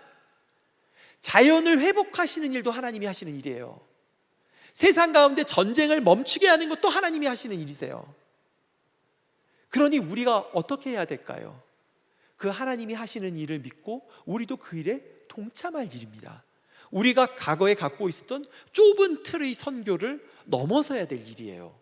자연을 회복하시는 일도 하나님이 하시는 일이에요. 세상 가운데 전쟁을 멈추게 하는 것도 하나님이 하시는 일이세요. 그러니 우리가 어떻게 해야 될까요? 그 하나님이 하시는 일을 믿고 우리도 그 일에 동참할 일입니다. 우리가 과거에 갖고 있었던 좁은 틀의 선교를 넘어서야 될 일이에요.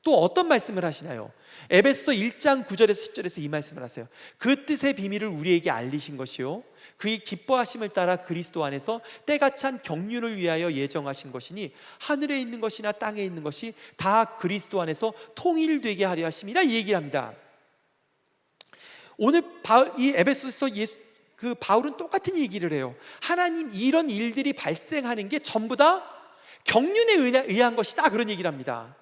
또 어떤 말씀을 하시나요? 에베소서 1장 9절에서 10절에서 이 말씀을 하세요. 그 뜻의 비밀을 우리에게 알리신 것이요 그의 기뻐하심을 따라 그리스도 안에서 때가 찬 경륜을 위하여 예정하신 것이니 하늘에 있는 것이나 땅에 있는 것이 다 그리스도 안에서 통일되게 하려 하심이라 얘기를 합니다. 오늘 이 에베소서 바울은 똑같은 얘기를 해요. 하나님 이런 일들이 발생하는 게 전부 다 경륜에 의한 것이다 그런 얘기를 합니다.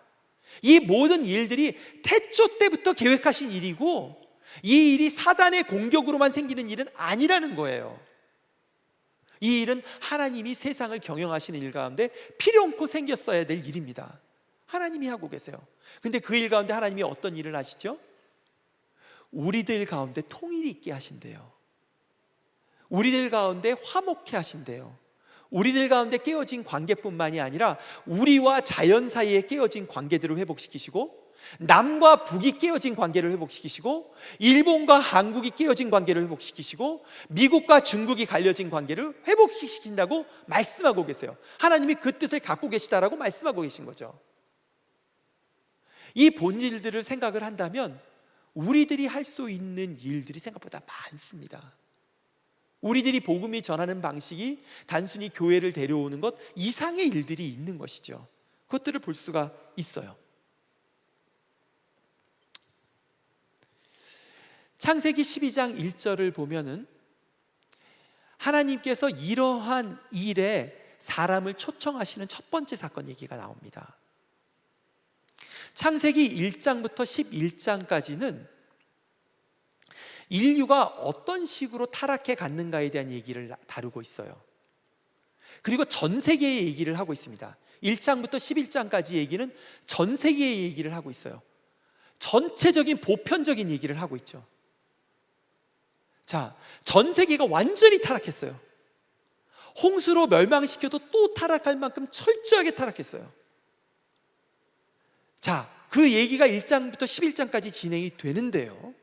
이 모든 일들이 태초 때부터 계획하신 일이고 이 일이 사단의 공격으로만 생기는 일은 아니라는 거예요. 이 일은 하나님이 세상을 경영하시는 일 가운데 필요 없고 생겼어야 될 일입니다. 하나님이 하고 계세요. 근데 그 일 가운데 하나님이 어떤 일을 하시죠? 우리들 가운데 통일이 있게 하신대요. 우리들 가운데 화목해 하신대요. 우리들 가운데 깨어진 관계뿐만이 아니라 우리와 자연 사이에 깨어진 관계들을 회복시키시고, 남과 북이 깨어진 관계를 회복시키시고, 일본과 한국이 깨어진 관계를 회복시키시고, 미국과 중국이 갈려진 관계를 회복시킨다고 말씀하고 계세요. 하나님이 그 뜻을 갖고 계시다라고 말씀하고 계신 거죠. 이 본질들을 생각을 한다면 우리들이 할 수 있는 일들이 생각보다 많습니다. 우리들이 복음이 전하는 방식이 단순히 교회를 데려오는 것 이상의 일들이 있는 것이죠. 그것들을 볼 수가 있어요. 창세기 12장 1절을 보면은 하나님께서 이러한 일에 사람을 초청하시는 첫 번째 사건 얘기가 나옵니다. 창세기 1장부터 11장까지는 인류가 어떤 식으로 타락해 갔는가에 대한 얘기를 다루고 있어요. 그리고 전 세계의 얘기를 하고 있습니다. 1장부터 11장까지 얘기는 전 세계의 얘기를 하고 있어요. 전체적인 보편적인 얘기를 하고 있죠. 자, 전 세계가 완전히 타락했어요. 홍수로 멸망시켜도 또 타락할 만큼 철저하게 타락했어요. 자, 그 얘기가 1장부터 11장까지 진행이 되는데요,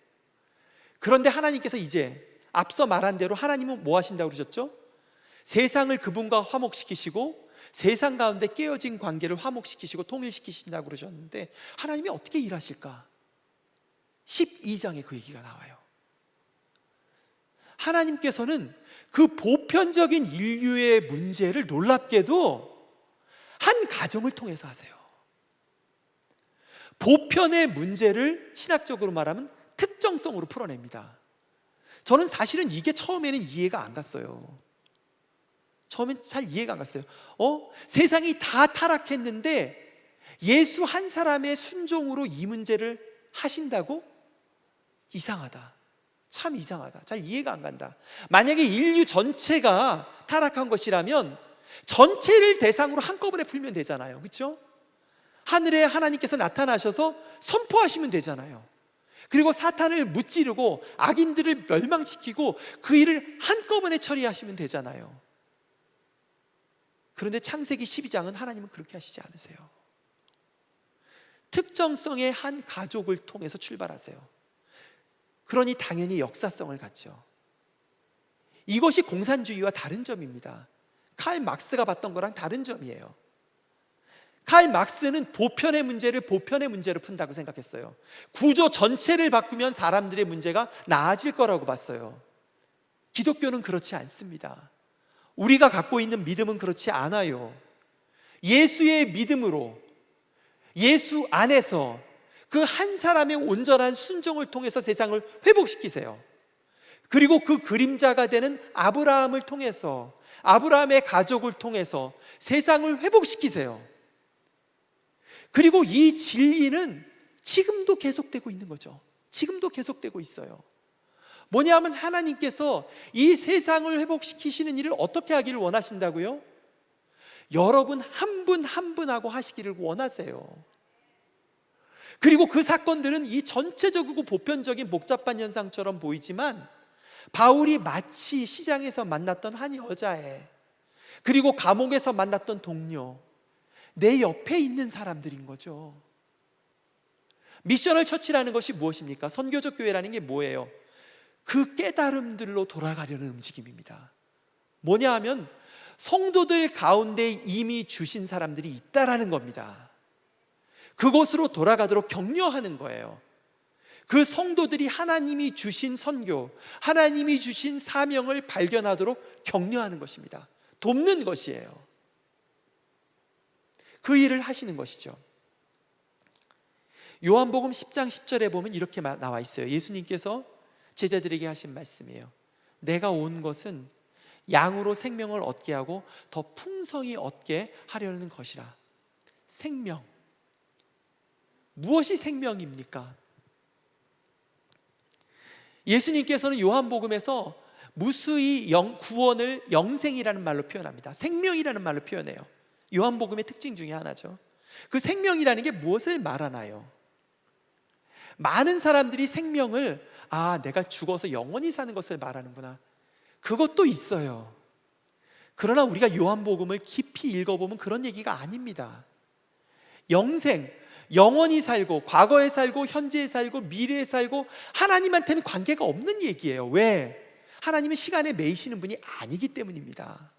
그런데 하나님께서 이제 앞서 말한 대로 하나님은 뭐 하신다고 그러셨죠? 세상을 그분과 화목시키시고 세상 가운데 깨어진 관계를 화목시키시고 통일시키신다고 그러셨는데, 하나님이 어떻게 일하실까? 12장에 그 얘기가 나와요. 하나님께서는 그 보편적인 인류의 문제를 놀랍게도 한 가정을 통해서 하세요. 보편의 문제를 신학적으로 말하면 특정성으로 풀어냅니다. 저는 사실은 이게 처음에는 이해가 안 갔어요. 처음엔 잘 이해가 안 갔어요. 세상이 다 타락했는데 예수 한 사람의 순종으로 이 문제를 하신다고? 이상하다. 참 이상하다. 잘 이해가 안 간다. 만약에 인류 전체가 타락한 것이라면 전체를 대상으로 한꺼번에 풀면 되잖아요. 그렇죠? 하늘에 하나님께서 나타나셔서 선포하시면 되잖아요. 그리고 사탄을 무찌르고 악인들을 멸망시키고 그 일을 한꺼번에 처리하시면 되잖아요. 그런데 창세기 12장은 하나님은 그렇게 하시지 않으세요. 특정성의 한 가족을 통해서 출발하세요. 그러니 당연히 역사성을 갖죠. 이것이 공산주의와 다른 점입니다. 칼 막스가 봤던 거랑 다른 점이에요. 칼 막스는 보편의 문제를 보편의 문제로 푼다고 생각했어요. 구조 전체를 바꾸면 사람들의 문제가 나아질 거라고 봤어요. 기독교는 그렇지 않습니다. 우리가 갖고 있는 믿음은 그렇지 않아요. 예수의 믿음으로, 예수 안에서 그 한 사람의 온전한 순종을 통해서 세상을 회복시키세요. 그리고 그 그림자가 되는 아브라함을 통해서, 아브라함의 가족을 통해서 세상을 회복시키세요. 그리고 이 진리는 지금도 계속되고 있는 거죠. 지금도 계속되고 있어요. 뭐냐면 하나님께서 이 세상을 회복시키시는 일을 어떻게 하기를 원하신다고요? 여러분 한 분 한 분하고 하시기를 원하세요. 그리고 그 사건들은 이 전체적이고 보편적인 복잡한 현상처럼 보이지만, 바울이 마치 시장에서 만났던 한 여자애, 그리고 감옥에서 만났던 동료, 내 옆에 있는 사람들인 거죠. 미셔널 처치라는 것이 무엇입니까? 선교적 교회라는 게 뭐예요? 그 깨달음들로 돌아가려는 움직임입니다. 뭐냐 하면 성도들 가운데 이미 주신 사람들이 있다라는 겁니다. 그곳으로 돌아가도록 격려하는 거예요. 그 성도들이 하나님이 주신 선교, 하나님이 주신 사명을 발견하도록 격려하는 것입니다. 돕는 것이에요. 그 일을 하시는 것이죠. 요한복음 10장 10절에 보면 이렇게 나와 있어요. 예수님께서 제자들에게 하신 말씀이에요. 내가 온 것은 양으로 생명을 얻게 하고 더 풍성히 얻게 하려는 것이라. 생명. 무엇이 생명입니까? 예수님께서는 요한복음에서 무수히 구원을 영생이라는 말로 표현합니다. 생명이라는 말로 표현해요. 요한복음의 특징 중에 하나죠. 그 생명이라는 게 무엇을 말하나요? 많은 사람들이 생명을 아, 내가 죽어서 영원히 사는 것을 말하는구나. 그것도 있어요. 그러나 우리가 요한복음을 깊이 읽어보면 그런 얘기가 아닙니다. 영생, 영원히 살고 과거에 살고 현재에 살고 미래에 살고 하나님한테는 관계가 없는 얘기예요. 왜? 하나님은 시간에 매이시는 분이 아니기 때문입니다.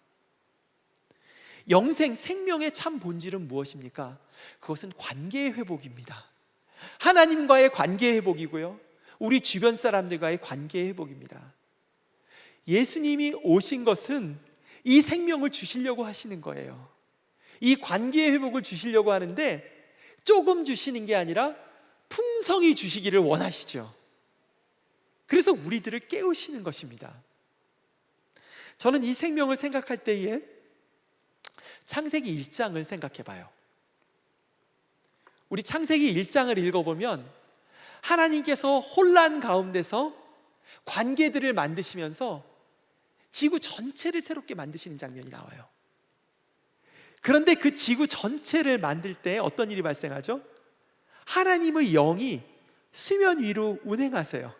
영생, 생명의 참 본질은 무엇입니까? 그것은 관계의 회복입니다. 하나님과의 관계의 회복이고요, 우리 주변 사람들과의 관계의 회복입니다. 예수님이 오신 것은 이 생명을 주시려고 하시는 거예요. 이 관계의 회복을 주시려고 하는데 조금 주시는 게 아니라 풍성히 주시기를 원하시죠. 그래서 우리들을 깨우시는 것입니다. 저는 이 생명을 생각할 때에 창세기 1장을 생각해 봐요. 우리 창세기 1장을 읽어보면 하나님께서 혼란 가운데서 관계들을 만드시면서 지구 전체를 새롭게 만드시는 장면이 나와요. 그런데 그 지구 전체를 만들 때 어떤 일이 발생하죠? 하나님의 영이 수면 위로 운행하세요.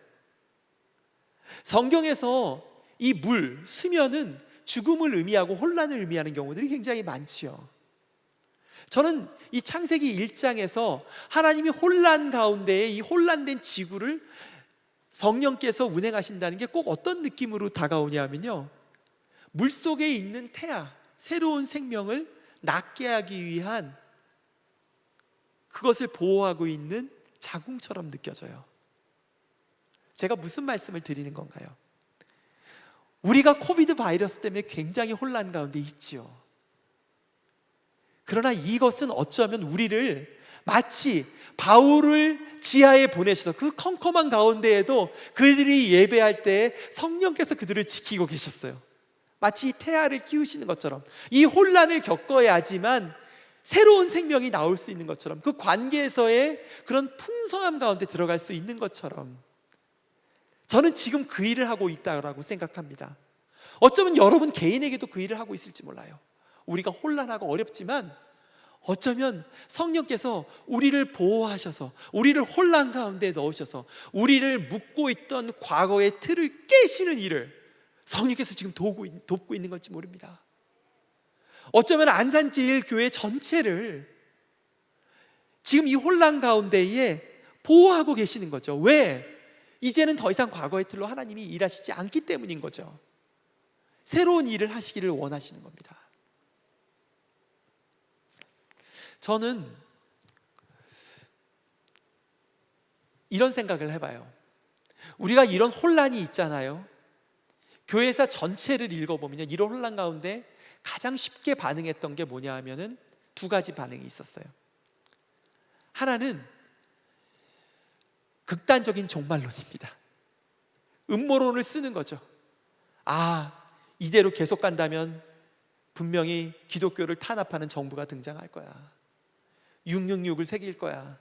성경에서 이 물, 수면은 죽음을 의미하고 혼란을 의미하는 경우들이 굉장히 많지요. 저는 이 창세기 1장에서 하나님이 혼란 가운데에 이 혼란된 지구를 성령께서 운행하신다는 게 꼭 어떤 느낌으로 다가오냐면요, 물속에 있는 태아, 새로운 생명을 낳게 하기 위한 그것을 보호하고 있는 자궁처럼 느껴져요. 제가 무슨 말씀을 드리는 건가요? 우리가 코비드 바이러스 때문에 굉장히 혼란 가운데 있지요. 그러나 이것은 어쩌면 우리를 마치 바울을 지하에 보내셔서 그 컴컴한 가운데에도 그들이 예배할 때 성령께서 그들을 지키고 계셨어요. 마치 이 태아를 키우시는 것처럼 이 혼란을 겪어야지만 새로운 생명이 나올 수 있는 것처럼, 그 관계에서의 그런 풍성함 가운데 들어갈 수 있는 것처럼 저는 지금 그 일을 하고 있다고 생각합니다. 어쩌면 여러분 개인에게도 그 일을 하고 있을지 몰라요. 우리가 혼란하고 어렵지만 어쩌면 성령께서 우리를 보호하셔서 우리를 혼란 가운데 넣으셔서 우리를 묶고 있던 과거의 틀을 깨시는 일을 성령께서 지금 돕고 있는 건지 모릅니다. 어쩌면 안산제일교회 전체를 지금 이 혼란 가운데에 보호하고 계시는 거죠. 왜? 이제는 더 이상 과거의 틀로 하나님이 일하시지 않기 때문인 거죠. 새로운 일을 하시기를 원하시는 겁니다. 저는 이런 생각을 해봐요. 우리가 이런 혼란이 있잖아요. 교회사 전체를 읽어보면요, 이런 혼란 가운데 가장 쉽게 반응했던 게 뭐냐 하면은 두 가지 반응이 있었어요. 하나는 극단적인 종말론입니다. 음모론을 쓰는 거죠. 아, 이대로 계속 간다면 분명히 기독교를 탄압하는 정부가 등장할 거야. 666을 새길 거야.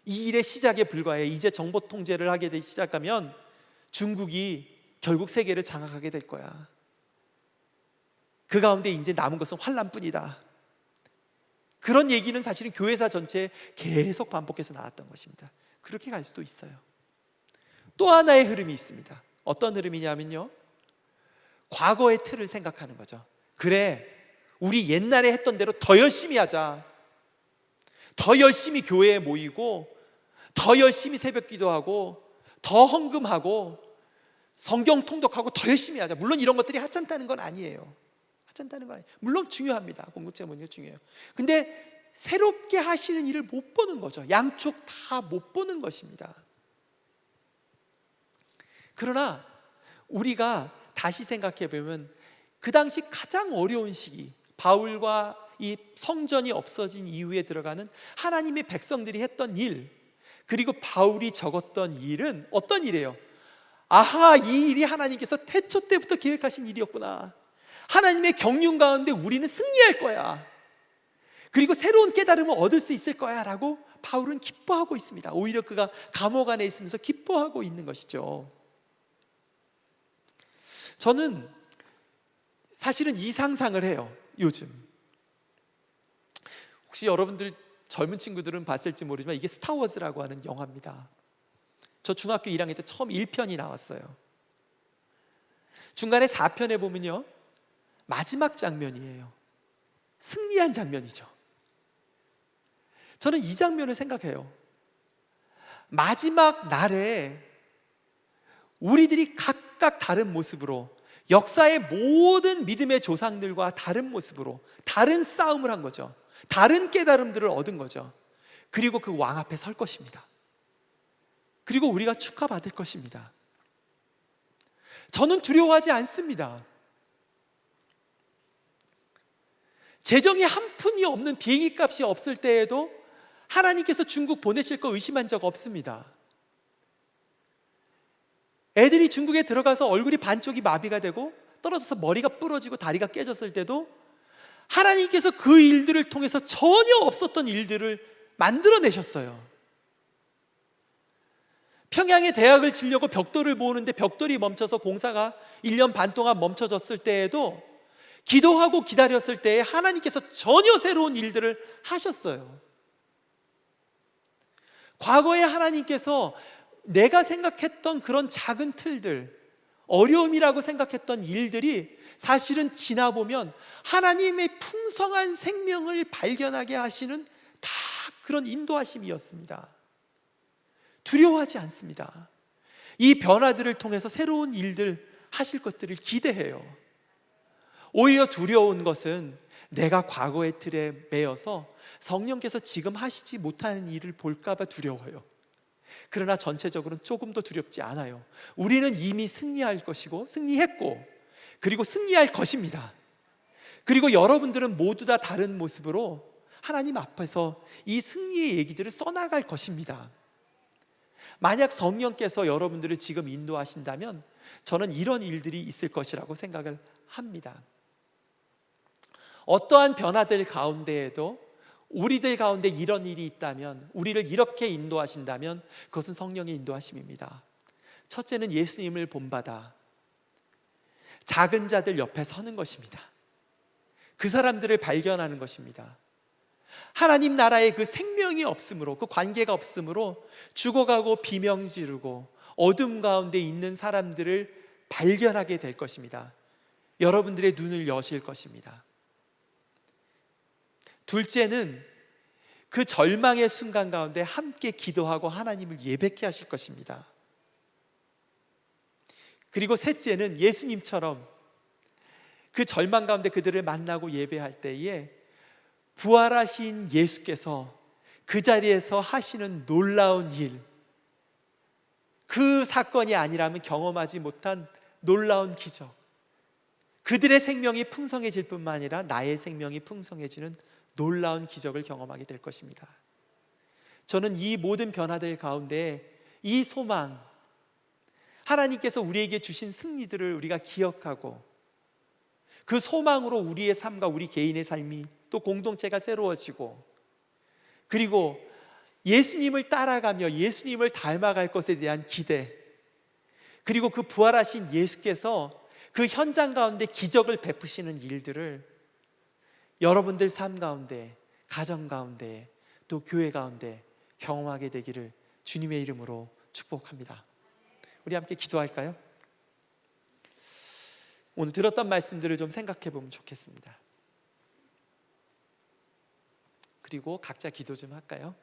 이 일의 시작에 불과해. 이제 정보 통제를 하게 되기 시작하면 중국이 결국 세계를 장악하게 될 거야. 그 가운데 이제 남은 것은 환란뿐이다. 그런 얘기는 사실은 교회사 전체에 계속 반복해서 나왔던 것입니다. 그렇게 갈 수도 있어요. 또 하나의 흐름이 있습니다. 어떤 흐름이냐면요, 과거의 틀을 생각하는 거죠. 그래, 우리 옛날에 했던 대로 더 열심히 하자. 더 열심히 교회에 모이고 더 열심히 새벽 기도하고 더 헌금하고 성경 통독하고 더 열심히 하자. 물론 이런 것들이 하찮다는 건 아니에요. 하찮다는 건 아니에요. 물론 중요합니다. 공동체 모임이 중요해요. 근데 새롭게 하시는 일을 못 보는 거죠. 양쪽 다 못 보는 것입니다. 그러나 우리가 다시 생각해 보면 그 당시 가장 어려운 시기, 바울과 이 성전이 없어진 이후에 들어가는 하나님의 백성들이 했던 일, 그리고 바울이 적었던 일은 어떤 일이에요? 아하, 이 일이 하나님께서 태초 때부터 계획하신 일이었구나. 하나님의 경륜 가운데 우리는 승리할 거야. 그리고 새로운 깨달음을 얻을 수 있을 거야 라고 바울은 기뻐하고 있습니다. 오히려 그가 감옥 안에 있으면서 기뻐하고 있는 것이죠. 저는 사실은 이 상상을 해요. 요즘 혹시 여러분들 젊은 친구들은 봤을지 모르지만 이게 스타워즈라고 하는 영화입니다. 저 중학교 1학년 때 처음 1편이 나왔어요. 중간에 4편에 보면요, 마지막 장면이에요. 승리한 장면이죠. 저는 이 장면을 생각해요. 마지막 날에 우리들이 각각 다른 모습으로, 역사의 모든 믿음의 조상들과 다른 모습으로 다른 싸움을 한 거죠. 다른 깨달음들을 얻은 거죠. 그리고 그 왕 앞에 설 것입니다. 그리고 우리가 축하받을 것입니다. 저는 두려워하지 않습니다. 재정이 한 푼이 없는 비행기 값이 없을 때에도 하나님께서 중국 보내실 거 의심한 적 없습니다. 애들이 중국에 들어가서 얼굴이 반쪽이 마비가 되고 떨어져서 머리가 부러지고 다리가 깨졌을 때도 하나님께서 그 일들을 통해서 전혀 없었던 일들을 만들어내셨어요. 평양에 대학을 지려고 벽돌을 모으는데 벽돌이 멈춰서 공사가 1년 반 동안 멈춰졌을 때에도 기도하고 기다렸을 때에 하나님께서 전혀 새로운 일들을 하셨어요. 과거에 하나님께서 내가 생각했던 그런 작은 틀들, 어려움이라고 생각했던 일들이 사실은 지나보면 하나님의 풍성한 생명을 발견하게 하시는 다 그런 인도하심이었습니다. 두려워하지 않습니다. 이 변화들을 통해서 새로운 일들 하실 것들을 기대해요. 오히려 두려운 것은 내가 과거의 틀에 매여서 성령께서 지금 하시지 못하는 일을 볼까 봐 두려워요. 그러나 전체적으로는 조금 더 두렵지 않아요. 우리는 이미 승리할 것이고 승리했고 그리고 승리할 것입니다. 그리고 여러분들은 모두 다 다른 모습으로 하나님 앞에서 이 승리의 얘기들을 써나갈 것입니다. 만약 성령께서 여러분들을 지금 인도하신다면 저는 이런 일들이 있을 것이라고 생각을 합니다. 어떠한 변화들 가운데에도 우리들 가운데 이런 일이 있다면, 우리를 이렇게 인도하신다면 그것은 성령의 인도하심입니다. 첫째는 예수님을 본받아 작은 자들 옆에 서는 것입니다. 그 사람들을 발견하는 것입니다. 하나님 나라의 그 생명이 없으므로, 그 관계가 없으므로 죽어가고 비명 지르고 어둠 가운데 있는 사람들을 발견하게 될 것입니다. 여러분들의 눈을 여실 것입니다. 둘째는 그 절망의 순간 가운데 함께 기도하고 하나님을 예배케 하실 것입니다. 그리고 셋째는 예수님처럼 그 절망 가운데 그들을 만나고 예배할 때에 부활하신 예수께서 그 자리에서 하시는 놀라운 일, 그 사건이 아니라면 경험하지 못한 놀라운 기적, 그들의 생명이 풍성해질 뿐만 아니라 나의 생명이 풍성해지는 놀라운 기적을 경험하게 될 것입니다. 저는 이 모든 변화들 가운데 이 소망, 하나님께서 우리에게 주신 승리들을 우리가 기억하고 그 소망으로 우리의 삶과 우리 개인의 삶이 또 공동체가 새로워지고, 그리고 예수님을 따라가며 예수님을 닮아갈 것에 대한 기대, 그리고 그 부활하신 예수께서 그 현장 가운데 기적을 베푸시는 일들을 여러분들 삶 가운데, 가정 가운데, 또 교회 가운데 경험하게 되기를 주님의 이름으로 축복합니다. 우리 함께 기도할까요? 오늘 들었던 말씀들을 좀 생각해 보면 좋겠습니다. 그리고 각자 기도 좀 할까요?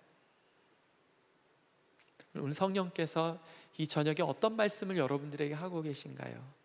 오늘 성령께서 이 저녁에 어떤 말씀을 여러분들에게 하고 계신가요?